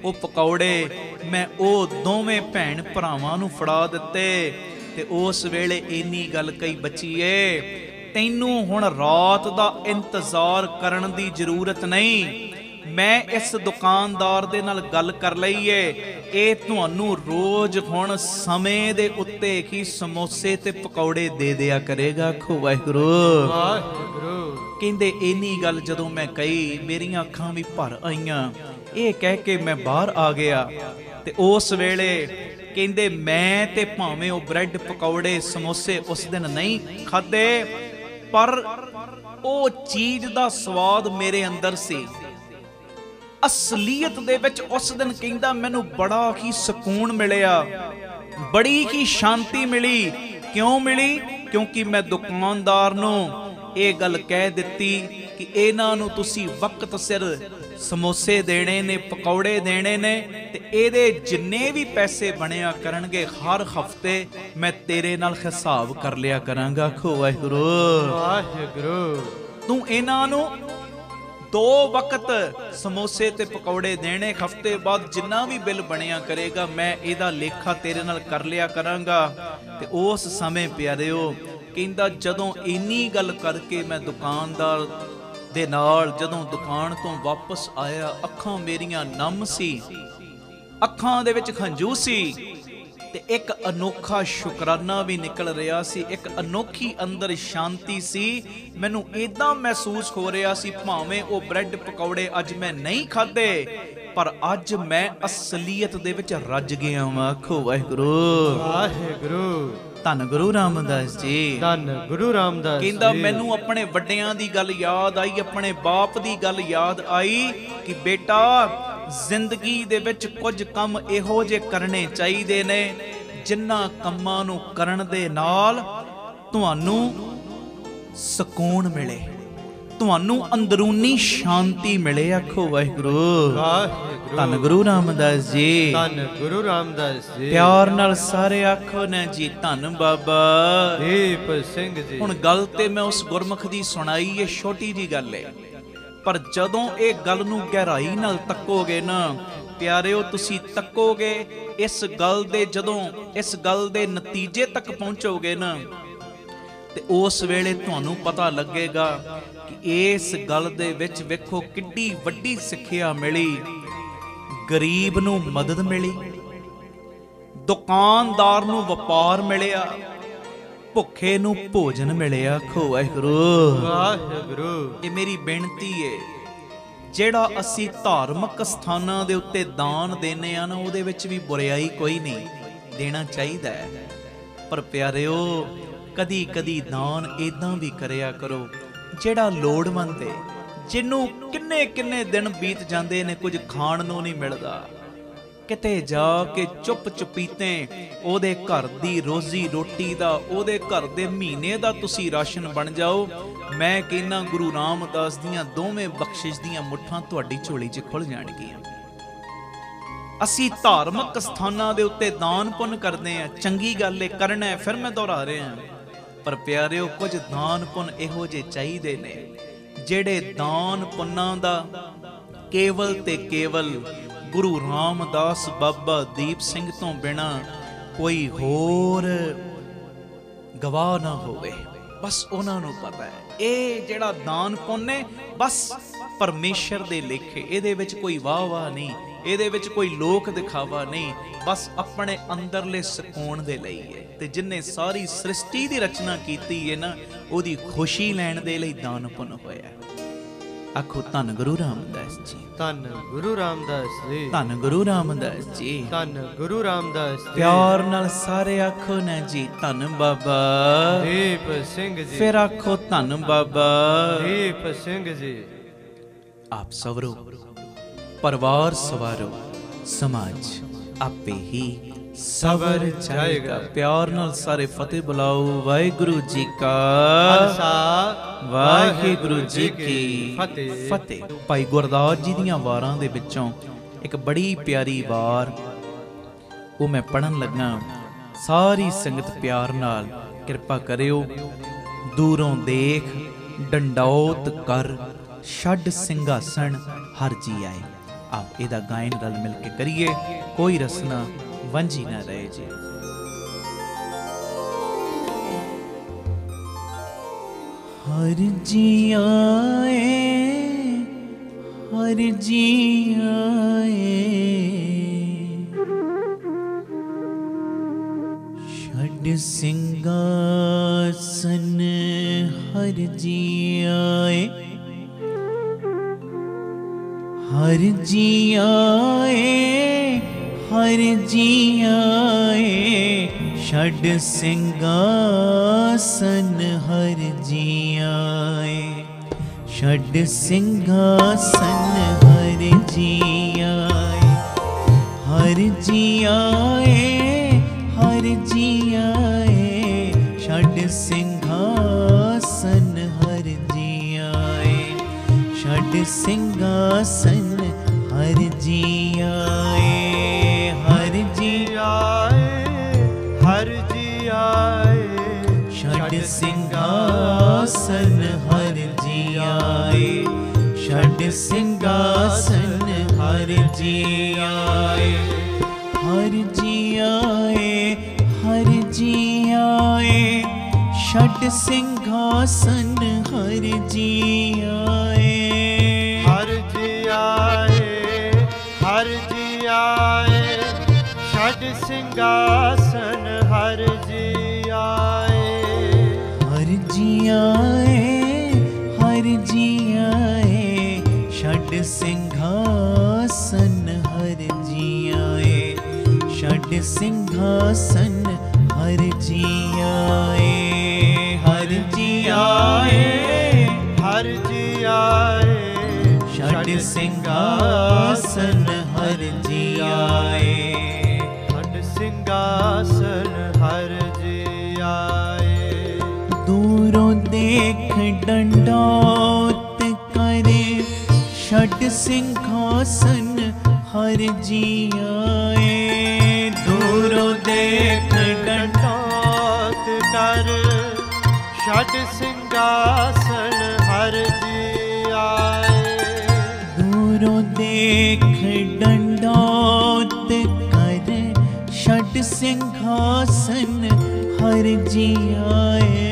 ਉਹ ਪਕੌੜੇ ਮੈਂ ਉਹ ਦੋਵੇਂ ਭੈਣ ਭਰਾਵਾਂ ਨੂੰ ਫੜਾ ਦਿੱਤੇ ਤੇ ਉਸ ਵੇਲੇ ਇੰਨੀ ਗੱਲ ਕਹੀ, ਬੱਚੀਏ ਤੈਨੂੰ ਹੁਣ ਰਾਤ ਦਾ ਇੰਤਜ਼ਾਰ ਕਰਨ ਦੀ ਜ਼ਰੂਰਤ ਨਹੀਂ। ਮੈਂ ਇਸ ਦੁਕਾਨਦਾਰ ਦੇ ਨਾਲ ਗੱਲ ਕਰ ਲਈ ਏ, ਇਹ ਤੁਹਾਨੂੰ ਰੋਜ਼ ਹੁਣ ਸਮੇਂ ਦੇ ਉੱਤੇ ਹੀ ਸਮੋਸੇ ਤੇ ਪਕੌੜੇ ਦੇ ਦਿਆ ਕਰੇਗਾ। ਆਖੋ ਵਾਹਿਗੁਰੂ ਵਾਹਿਗੁਰੂ। ਕਹਿੰਦੇ ਇੰਨੀ ਗੱਲ ਜਦੋਂ ਮੈਂ ਕਹੀ, ਮੇਰੀਆਂ ਅੱਖਾਂ ਵੀ ਭਰ ਆਈਆਂ। ਇਹ ਕਹਿ ਕੇ ਮੈਂ ਬਾਹਰ ਆ ਗਿਆ ਤੇ ਉਸ ਵੇਲੇ ਕਹਿੰਦੇ ਮੈਂ ਤੇ ਭਾਵੇਂ ਉਹ ਬ੍ਰੈਡ ਪਕੌੜੇ ਸਮੋਸੇ ਉਸ ਦਿਨ ਨਹੀਂ ਖਾਦੇ, ਪਰ ਉਹ ਚੀਜ਼ ਦਾ ਸਵਾਦ ਮੇਰੇ ਅੰਦਰ ਸੀ। ਅਸਲੀਅਤ ਦੇ ਵਿੱਚ ਉਸ ਦਿਨ ਕਹਿੰਦਾ ਮੈਨੂੰ ਬੜਾ ਹੀ ਸਕੂਨ ਮਿਲਿਆ, ਬੜੀ ਹੀ ਸ਼ਾਂਤੀ ਮਿਲੀ। ਕਿਉਂ ਮਿਲੀ? ਕਿਉਂਕਿ ਮੈਂ ਦੁਕਾਨਦਾਰ ਨੂੰ ਇਹ ਗੱਲ ਕਹਿ ਦਿੱਤੀ ਕਿ ਇਹਨਾਂ ਨੂੰ ਤੁਸੀਂ ਵਕਤ ਸਿਰ ਸਮੋਸੇ ਦੇਣੇ ਨੇ, ਪਕੌੜੇ ਦੇਣੇ ਨੇ, ਤੇ ਇਹਦੇ ਜਿੰਨੇ ਵੀ ਪੈਸੇ ਬਣਿਆ ਕਰਨਗੇ ਹਰ ਹਫਤੇ ਮੈਂ ਤੇਰੇ ਨਾਲ ਹਿਸਾਬ ਕਰ ਲਿਆ ਕਰਾਂਗਾ। ਆਖੋ ਵਾਹਿਗੁਰੂ ਵਾਹਿਗੁਰੂ। ਤੂੰ ਇਹਨਾਂ ਨੂੰ 2 ਵਕਤ ਸਮੋਸੇ ਤੇ ਪਕੌੜੇ ਦੇਣੇ, ਹਫਤੇ ਬਾਅਦ ਜਿੰਨਾ ਵੀ ਬਿੱਲ ਬਣਿਆ ਕਰੇਗਾ ਮੈਂ ਇਹਦਾ ਲੇਖਾ ਤੇਰੇ ਨਾਲ ਕਰ ਲਿਆ ਕਰਾਂਗਾ। ਤੇ ਉਸ ਸਮੇਂ ਪਿਆਰਿਓ ਕਹਿੰਦਾ ਜਦੋਂ ਇੰਨੀ ਗੱਲ ਕਰਕੇ ਮੈਂ ਦੁਕਾਨਦਾਰ ਦੇ ਨਾਲ ਜਦੋਂ ਦੁਕਾਨ ਤੋਂ ਵਾਪਸ ਆਇਆ, ਅੱਖਾਂ ਮੇਰੀਆਂ ਨਮ ਸੀ, ਅੱਖਾਂ ਦੇ ਵਿੱਚ ਹੰਝੂ ਸੀ ਤੇ ਇੱਕ ਅਨੋਖਾ ਸ਼ੁਕਰਾਨਾ ਵੀ ਨਿਕਲ ਰਿਹਾ ਸੀ, ਇੱਕ ਅਨੋਖੀ ਅੰਦਰ ਸ਼ਾਂਤੀ ਸੀ। ਮੈਨੂੰ ਇਦਾਂ ਮਹਿਸੂਸ ਹੋ ਰਿਹਾ ਸੀ ਭਾਵੇਂ ਉਹ ਬ੍ਰੈਡ ਪਕੌੜੇ ਅੱਜ ਮੈਂ ਨਹੀਂ ਖਾਦੇ, ਪਰ ਅੱਜ ਮੈਂ ਅਸਲੀਅਤ ਦੇ ਵਿੱਚ ਰੱਜ ਗਿਆ ਹਾਂ। ਆਖੋ ਵਾਹਿਗੁਰੂ ਵਾਹਿਗੁਰੂ। ਧੰਨ ਗੁਰੂ ਰਾਮਦਾਸ ਜੀ। ਧੰਨ ਗੁਰੂ ਰਾਮਦਾਸ ਜੀ। ਕਹਿੰਦਾ ਮੈਨੂੰ ਆਪਣੇ ਵੱਡਿਆਂ ਦੀ ਗੱਲ ਯਾਦ ਆਈ, ਆਪਣੇ ਬਾਪ ਦੀ ਗੱਲ ਯਾਦ ਆਈ ਕਿ ਬੇਟਾ ਜ਼ਿੰਦਗੀ ਦੇ ਵਿੱਚ ਕੁਝ ਕੰਮ ਇਹੋ ਜਿਹੇ ਕਰਨੇ ਚਾਹੀਦੇ ਨੇ ਜਿਨ੍ਹਾਂ ਕੰਮਾਂ ਨੂੰ ਕਰਨ ਦੇ ਨਾਲ ਤੁਹਾਨੂੰ ਸਕੂਨ ਮਿਲੇ, ਤੁਹਾਨੂੰ ਅੰਦਰੂਨੀ ਸ਼ਾਂਤੀ ਮਿਲੇ। ਆਖੋ ਵਾਹਿਗੁਰੂ ਵਾਹਿਗੁਰੂ। ਧੰਨ ਗੁਰੂ ਰਾਮਦਾਸ ਜੀ। ਧੰਨ ਗੁਰੂ ਰਾਮਦਾਸ ਜੀ। ਪਿਆਰ ਨਾਲ ਸਾਰੇ ਆਖੋ ਨਾ ਜੀ ਧੰਨ ਬਾਬਾ ਦੀਪ ਸਿੰਘ ਜੀ। ਹੁਣ ਗੱਲ ਤੇ ਮੈਂ ਉਸ ਗੁਰਮੁਖ ਦੀ ਸੁਣਾਈ, ਇਹ ਛੋਟੀ ਜੀ ਗੱਲ ਹੈ, ਪਰ ਜਦੋਂ ਇਹ ਗੱਲ ਨੂੰ ਗਹਿਰਾਈ ਨਾਲ ਤੱਕੋਗੇ ਨਾ ਪਿਆਰਿਓ, ਤੁਸੀਂ ਤੱਕੋਗੇ ਇਸ ਗੱਲ ਦੇ, ਜਦੋਂ ਇਸ ਗੱਲ ਦੇ ਨਤੀਜੇ ਤੱਕ ਪਹੁੰਚੋਗੇ ਨਾ ਤੇ ਉਸ ਵੇਲੇ ਤੁਹਾਨੂੰ ਪਤਾ ਲੱਗੇਗਾ ਕਿ ਇਸ ਗੱਲ ਦੇ ਵਿੱਚ ਵੇਖੋ ਕਿੱਡੀ ਵੱਡੀ ਸਿੱਖਿਆ ਮਿਲੀ। ਗਰੀਬ ਨੂੰ ਮਦਦ ਮਿਲੀ, ਦੁਕਾਨਦਾਰ ਨੂੰ ਵਪਾਰ ਮਿਲਿਆ, ਭੁੱਖੇ ਨੂੰ ਭੋਜਨ ਮਿਲਿਆ। ਆਖੋ ਵਾਹਿਗੁਰੂ ਵਾਹਿਗੁਰੂ। ਇਹ ਮੇਰੀ ਬੇਨਤੀ ਏ, ਜਿਹੜਾ ਅਸੀਂ ਧਾਰਮਿਕ ਸਥਾਨਾਂ ਦੇ ਉੱਤੇ ਦਾਨ ਦੇਨੇ ਆ ਨਾ, ਉਹਦੇ ਵਿੱਚ ਵੀ ਬੁਰਾਈ ਕੋਈ ਨਹੀਂ, ਦੇਣਾ ਚਾਹੀਦਾ ਹੈ। ਪਰ ਪਿਆਰਿਓ ਕਦੀ ਕਦੀ ਦਾਨ ਇਦਾਂ ਵੀ ਕਰਿਆ ਕਰੋ ਜਿਹੜਾ ਲੋੜਵੰਦ ਏ, ਜਿਹਨੂੰ ਕਿੰਨੇ ਕਿੰਨੇ ਦਿਨ ਬੀਤ ਜਾਂਦੇ ਨੇ, ਕੁਝ ਖਾਣ ਨੂੰ ਨਹੀਂ ਮਿਲਦਾ, ਕਿਤੇ ਜਾ ਕੇ ਚੁੱਪ ਚੁਪੀਤੇ ਉਹਦੇ ਘਰ ਦੀ ਰੋਜ਼ੀ ਰੋਟੀ ਦਾ, ਉਹਦੇ ਘਰ ਦੇ ਮਹੀਨੇ ਦਾ ਤੁਸੀਂ ਰਾਸ਼ਨ ਬਣ ਜਾਓ। ਮੈਂ ਕਹਿੰਦਾ ਗੁਰੂ ਰਾਮਦਾਸ ਦੀਆਂ ਦੋਵੇਂ ਬਖਸ਼ਿਸ਼ ਦੀਆਂ ਮੁੱਠਾਂ ਤੁਹਾਡੀ ਝੋਲੀ 'ਚ ਖੁੱਲ ਜਾਣਗੀਆਂ। ਅਸੀਂ ਧਾਰਮਿਕ ਸਥਾਨਾਂ ਦੇ ਉੱਤੇ ਦਾਨ ਪੁੰਨ ਕਰਦੇ ਆ, ਚੰਗੀ ਗੱਲ ਏ, ਕਰਨਾ ਹੈ, ਫਿਰ ਮੈਂ ਦੁਹਰਾ ਰਿਹਾ, ਪਰ ਪਿਆਰਿਓ ਕੁਝ ਦਾਨ ਪੁੰਨ ਇਹੋ ਜਿਹੇ ਚਾਹੀਦੇ ਨੇ ਜਿਹੜੇ ਦਾਨ ਪੁੰਨਾਂ ਦਾ ਕੇਵਲ ਤੇ ਕੇਵਲ ਗੁਰੂ ਰਾਮਦਾਸ ਬਾਬਾ ਦੀਪ ਸਿੰਘ ਤੋਂ ਬਿਨਾ ਕੋਈ ਹੋਰ ਗਵਾਹ ਨਾ ਹੋਵੇ। ਬਸ ਉਹਨਾਂ ਨੂੰ ਪਤਾ ਹੈ ਇਹ ਜਿਹੜਾ ਦਾਨ ਪੁੰਨ ਹੈ ਬਸ ਪਰਮੇਸ਼ਰ ਦੇ ਲੇਖੇ, ਇਹਦੇ ਵਿੱਚ ਕੋਈ ਵਾਹ ਵਾਹ ਨਹੀਂ, ਇਹਦੇ ਵਿੱਚ ਕੋਈ ਲੋਕ ਦਿਖਾਵਾ ਨਹੀਂ, ਬਸ ਆਪਣੇ ਅੰਦਰਲੇ ਸਕੂਨ ਦੇ ਲਈ ਹੈ। ਤੇ ਜਿਨਨੇ ਸਾਰੀ ਸ੍ਰਿਸ਼ਟੀ ਦੀ ਰਚਨਾ ਕੀਤੀ ਹੈ ਨਾ, ਉਹਦੀ ਖੁਸ਼ੀ ਲੈਣ ਦੇ ਲਈ ਦਾਨ ਪੁੰਨ ਹੋਇਆ। आखो धन गुरु रामदास जी, धन गुरु रामदास जी, धन गुरु रामदास जी। धन गुरु रामदास जी। प्यार नाल सारे आखो ना जी धन बाबा दीप सिंह जी। फिर आखो धन बाबा दीप सिंह जी। आप सवरो परिवार सवारो समाज आपे ही सवर जाएगा। प्यार नाल सारे फतेह बुलाओ। वाहिगुरु जी का खालसा वाहिगुरु जी की फतेह। फतेह। भाई गुरदास जी दीआं वारां दे विचों एक बड़ी प्यारी वार वो मैं पढ़न लगा। सारी संगत प्यार नाल किरपा करियो। दूरों देख डंडौत कर छड्ड सिंघासन हर जी आए। आप इहदा गायन रल मिल के करिए, कोई रसना वंजी ना रहे जी। हर जी आए, हर जी आए, छड्ड सिंघासन हर जी आए, हर जी आए, हर जी आए, छड्ड सिंघासन हर जी आए, छड्ड सिंघासन हर जी आए, हर जी आए, हर जी आए, छड्ड सिंघासन हर जी आए, छड्ड सिंघासन हर जी आए, हर जी आए, हर जी आए, छड्ड सिंघासन हर जी आए, छड्ड सिंघासन हर जी आए, हर जी आए, हर जी आए, छड्ड सिंघासन हर जी आए, हर जी आए, हर जी आए, छड्ड सिंघासन हर जी आए, हर जी आए, हर जी आए, छड्ड सिंघासन हर जी आए, छड्ड सिंघासन हर जी आए, हर जी आए, हर जी आए, छड्ड सिंघासन हर जी आए, छड्ड सिंघासन हर जी आए, दूरों देख डंडौत करे, छड्ड सिंघासन हर जी आए, दूरों देख डंडौत कर, छड्ड सिंघासन हर जी आए, दूरों देख डंडौत कर, छड्ड सिंघासन हर जी आए,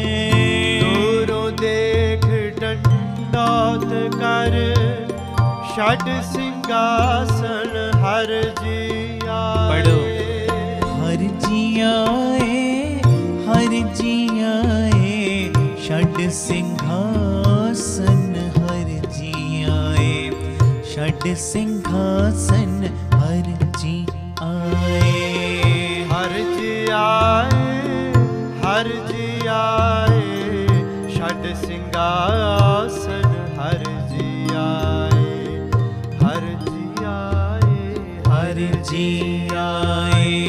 दूरों देख डंडौत कर, छड्ड सिंघासन हर जी पढ़ो। आए, हर जी आए, हर जी आए, छड्ड सिंघासन हर जी आए, छड्ड सिंघासन हर जी आए, हर जी आए, हर जी आए, छड्ड सिंघासन हर जी आए, हर जी आए, हर जी आए।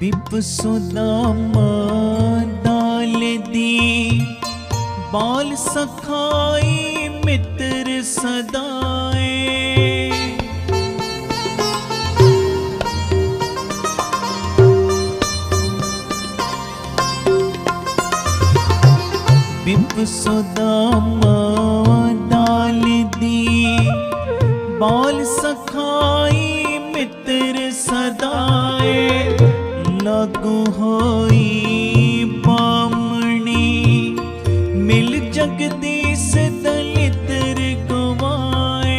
बिप सुदामा दाल दी बाल सखाई मित्र सदाए सुदामा डाल दी, बाल सखाई मित्र सदाए, लागू होई बामणी, मिल जगदीश दलितर गवाए।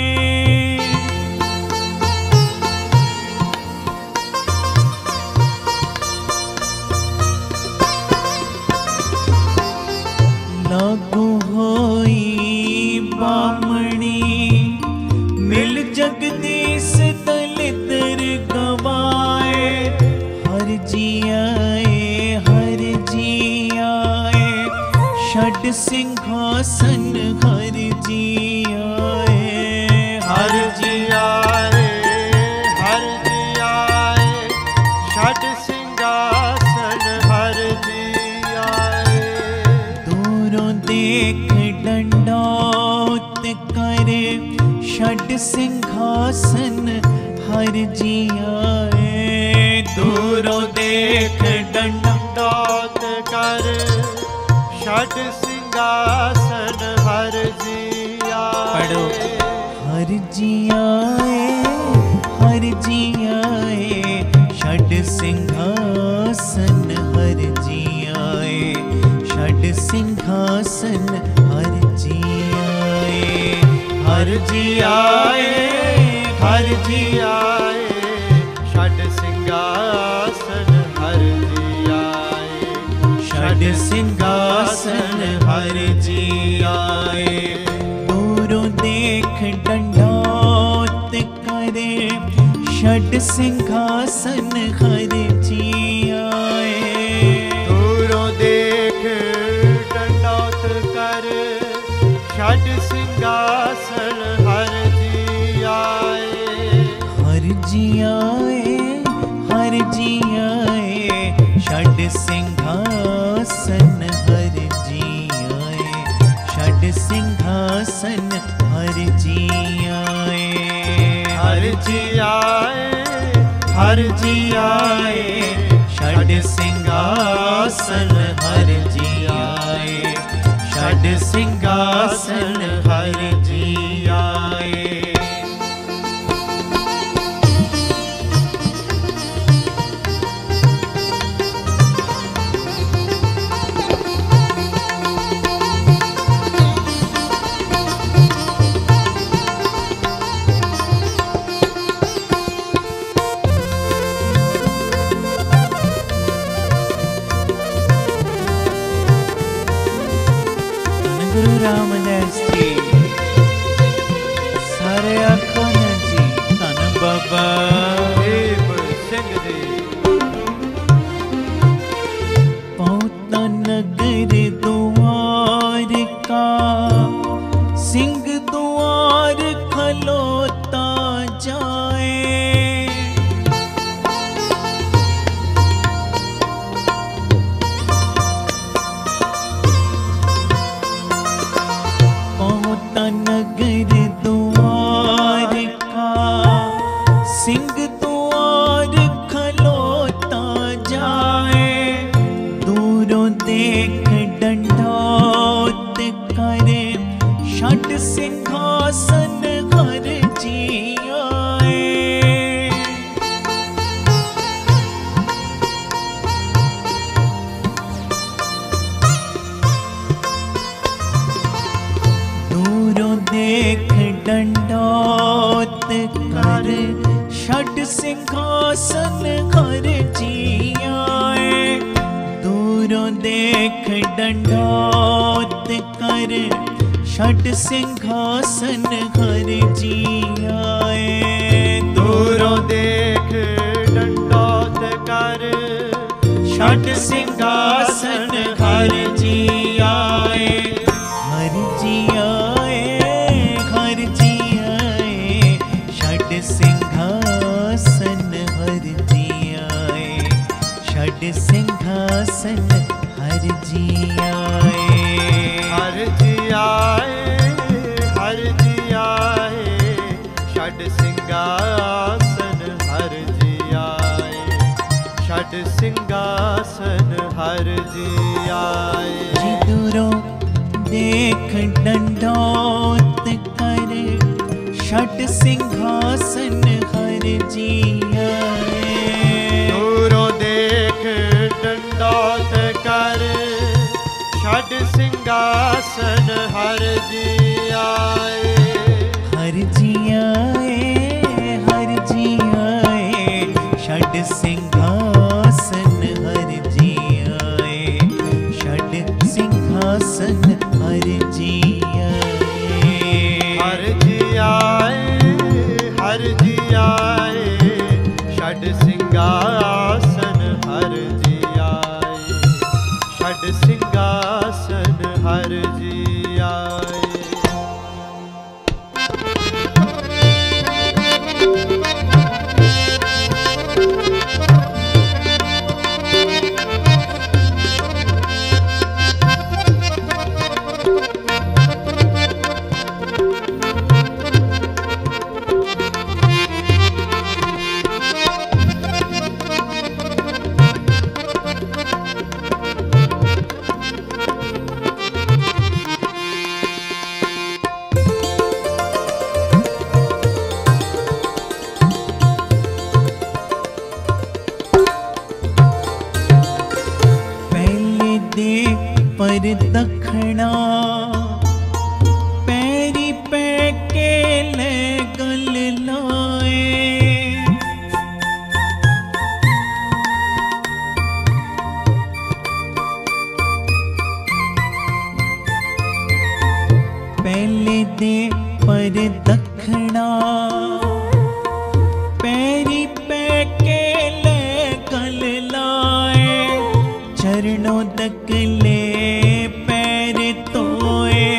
लागू होई बामणी, मिल जगदीश दलितर गवाए। हर जी आए, षड सिंहासन हर जी आए। हर जी आए, हर जी आए, षड सिंहासन हर जी आए। दूरों देख दंडौत करे, षड सिंहासन हर जी आए। दूरों देख दंडौत कर, षड सिंहासन हर जी आए। पढ़ो। हर जी आए, हर जी आए, षड सिंहासन हर जी आए। षड सिंहासन हर जी आए। हर जी आए, हर जी आए, षड सिंहासन हर जी आए। षड सिंहासन हर जी आए। दूरों देख दंडौत करे, षड सिंहासन हर जी आए। दूरों देख दंडौत कर, षड सिंहासन हर जी आए। हर जी आए, हर जी आए, षड सिंहासन हर जी आए। षड सिंहासन हर जी आए। हर जी आए, हर जी आए, षड सिंहासन हर जी आए। षड सिंहासन हर जी आए। गुरु रामदास जी सारे आखो न जी, धन बाबा देव सिंह जी। पहुँचा नगर द्वार का, सिंह द्वार खलोता जाए। नगर द्वार का, सिंह द्वार खलोता जाए। दूरों देख दंडौत करे, षड सिंहासन हर जी आए। दूरों देख दंडौत कर, षड सिंहासन हर जी आए। दूरों देख दंडौत कर, षड सिंहासन हर जी आए। दूरों देख दंडौत कर, षड सिंहासन हर जी आए। हर जी आए, हर जी आए, षड सिंहासन हर जी आए। षड सिंहासन हर जी आए। हर जी आए, हर जी आए, षड सिंहासन हर जी आए। षड सिंहासन हर जी आए। जी दूरों देख डंडौत करे, षट सिंहासन हर जी आए। दूरों देख डंडौत कर, षट सिंहासन हर जी आए। हर जी आए, हर जी आए, षट सिंहासन हर जी आए, षट सिंहासन हर जी आए। हर जी आए, हर जी आए, षट सिंहासन हर जी आए, षट सिंहासन हर जी आए। पर दखना पैरी पैके ले गल लाए। पहले दे पर दखना पैरी पैके ले गल लाए। चरणों तक ले पैर तोए,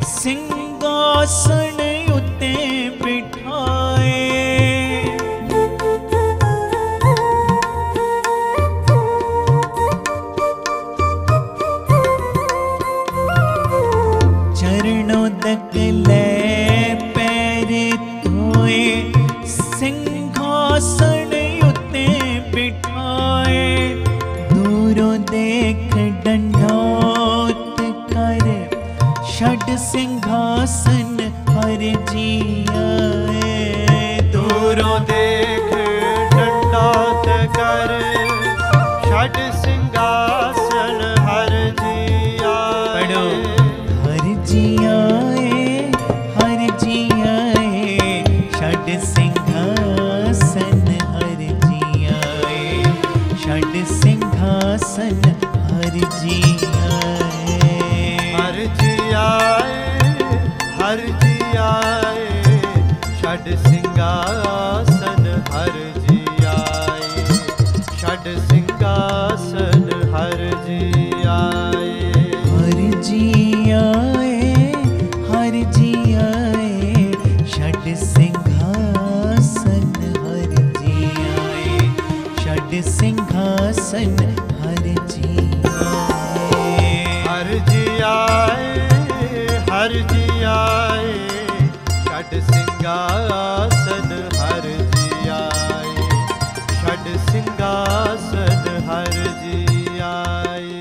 सिंहासन उते बिठाए। चरणों तक ले पैर तोए, सिंहासन उते बिठाए। दूरों देख डंडौत कर, षट सिंहासन हर जी आए। दूरों देख डंडौत कर, षट सिंहासन हर जी आए। हर जी आए, हर जी आए, षट सिंहासन हर जी आए, षट सिंहासन हर जी आए। हर जी आए, हर जी आए, षट सिंहासन हर जी आए, षट सिंहासन हर जी आए। हर जी आए, हर जी आए, षट सिंहासन हर जी आए, षट सिंहासन हर जी आए। हर जी आए, हर जी आए, षट सिंहासन हर जी आए, षट सिंहासन हर जी आए।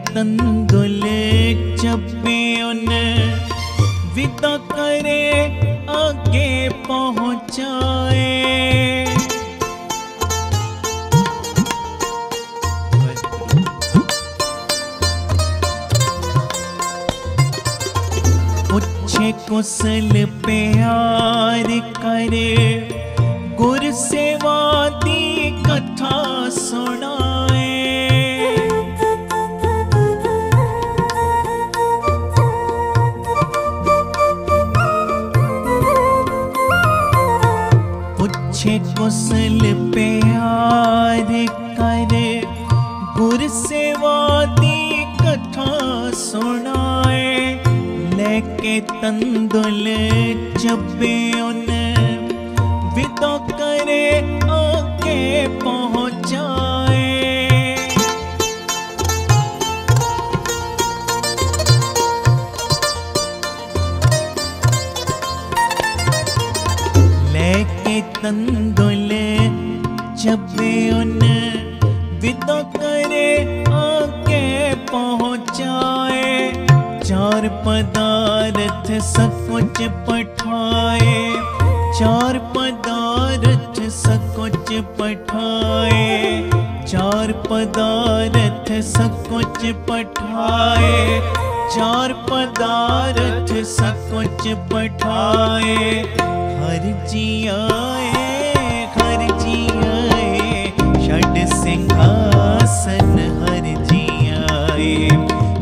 तंदुल चपे उन विदा करे, आगे पहुँचाए। पूछे कुशल प्यार करे, गुर सेवा दी कथा सुनाए। पूछे कुशल लेके तंदुल चबे उन विदो करे आके पहुँचाए। लेके तंदुल चबे उन विदो करे आके पहुँचाए। चार पदार्थ सकुच पठाए, चार पदार्थ सकुच पठाए, चार पदार्थ सकुच पठाए, चार पदार्थ सकुच पठाए। हर जी आए, हर जी आए, षड सिंहासन हर जी आए,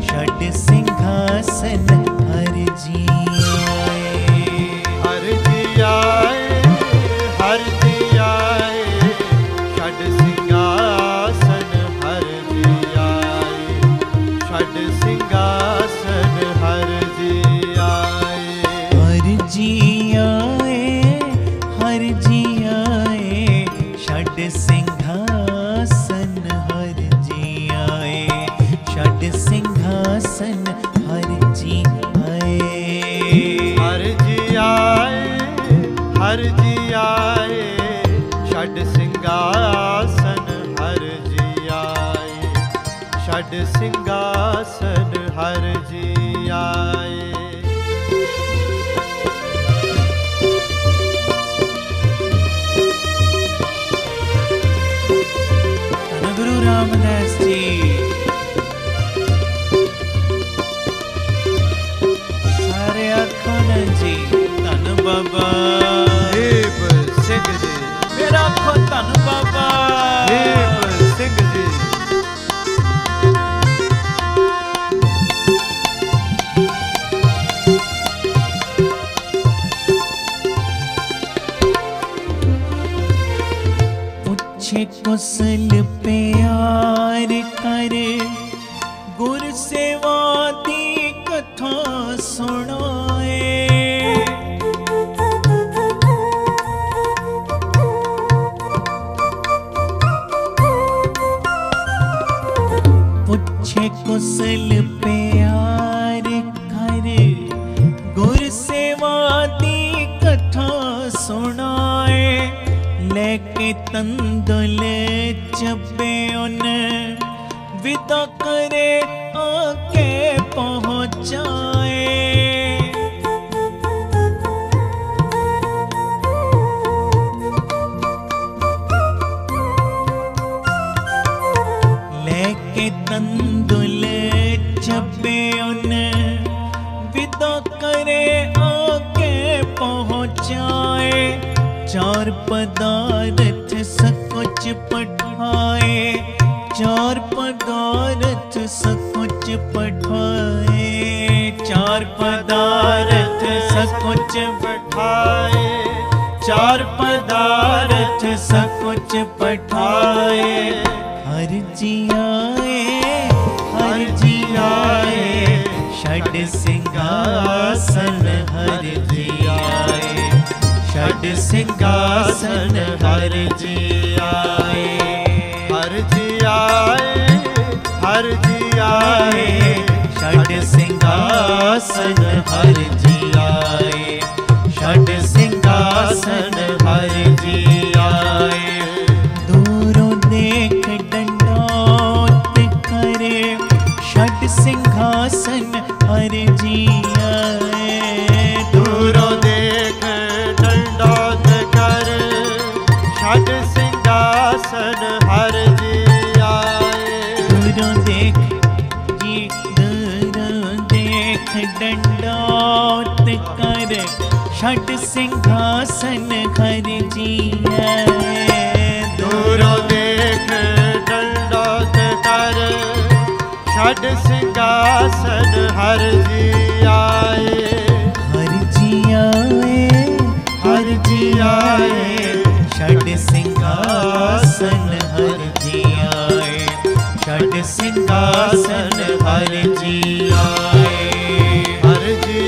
षड सिंहासन हर जी आए। हर जी आए, हर जी आए, षड सिंहासन हर जी आए, षड सिंहासन हर जी आए। हर जी आए, हर जी आए, षड सिंहासन हर जी आए, षड सिंहासन हर जी आए। हर जी आए, हर जी आए, षड सिंहासन हर जी आए, षड सिंहासन हर जी आए। धन गुरु रामदास जी। सारे आखो न जी धन बाबा दीप सिंह जी, मेरा आखो धन बाबा दीप सिंह जी। पूछे कुशल प्यार कर, गुर सेवा दी कथा सुनाए। पूछे कुशल प्यार कर, गुर सेवा दी कथा सुनाए। लेके तंदुल चबे उन विदा करे आके पहुँचाए। लेके तंदुल चबे उन विदा करे आके पहुँचाए। चार पदार्थ सकुच पठाए, चार पदार्थ सकुच पठाए, चार पदार्थ सकुच पठाए, चार पदार्थ सकुच पठाए। हर जी आए, हर जी आए, षड सिंहासन हर जी आए, षड सिंहासन हर जी आए। हर जी आए, हर जी आए, षड सिंहासन हर जी आए, षड सिंहासन हर जी आए। दूरों देख दंडोत करे, षड सिंहासन हर जी आए। दूरों देख दंडोत कर, षड सिंहासन हर जी आए। दूरों देख जी, दूरों देख दंडोत कर, षड सिंहासन हर जी आए। दूरों देख दंडोत कर, षड सिंहासन हर जी आए। हर जी आए, हर जी आए, षड सिंहासन हर जी आए, षड सिंहासन हर जी आए। हर जी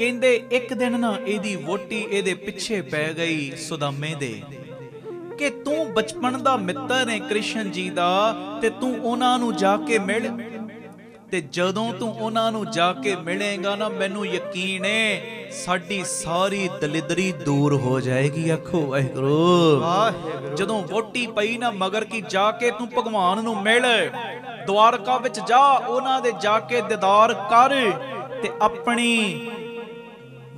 ਕਹਿੰਦੇ ਇੱਕ ਦਿਨ ਨਾ ਇਹਦੀ ਵੋਟੀ ਇਹਦੇ ਪਿੱਛੇ ਪੈ ਗਈ ਸੁਦਾਮੇ ਦੇ ਕਿ ਤੂੰ ਬਚਪਨ ਦਾ ਮਿੱਤਰ ਹੈ ਕ੍ਰਿਸ਼ਨ ਜੀ ਦਾ ਤੇ ਤੂੰ ਉਹਨਾਂ ਨੂੰ ਜਾ ਕੇ ਮਿਲ ਤੇ ਜਦੋਂ ਤੂੰ ਉਹਨਾਂ ਨੂੰ ਜਾ ਕੇ ਮਿਲੇਗਾ ਨਾ ਮੈਨੂੰ ਯਕੀਨ ਹੈ ਸਾਡੀ ਸਾਰੀ ਦਲਿਦਰੀ ਦੂਰ ਹੋ ਜਾਏਗੀ। ਆਖੋ ਵਾਹਿਗੁਰੂ। ਜਦੋਂ ਵੋਟੀ ਪਈ ਨਾ ਮਗਰ ਕੀ ਜਾ ਕੇ ਤੂੰ ਭਗਵਾਨ ਨੂੰ ਮਿਲ, ਦਵਾਰਕਾ ਵਿੱਚ ਜਾ ਉਹਨਾਂ ਦੇ ਜਾ ਕੇ ਦੀਦਾਰ ਕਰ ਤੇ ਆਪਣੀ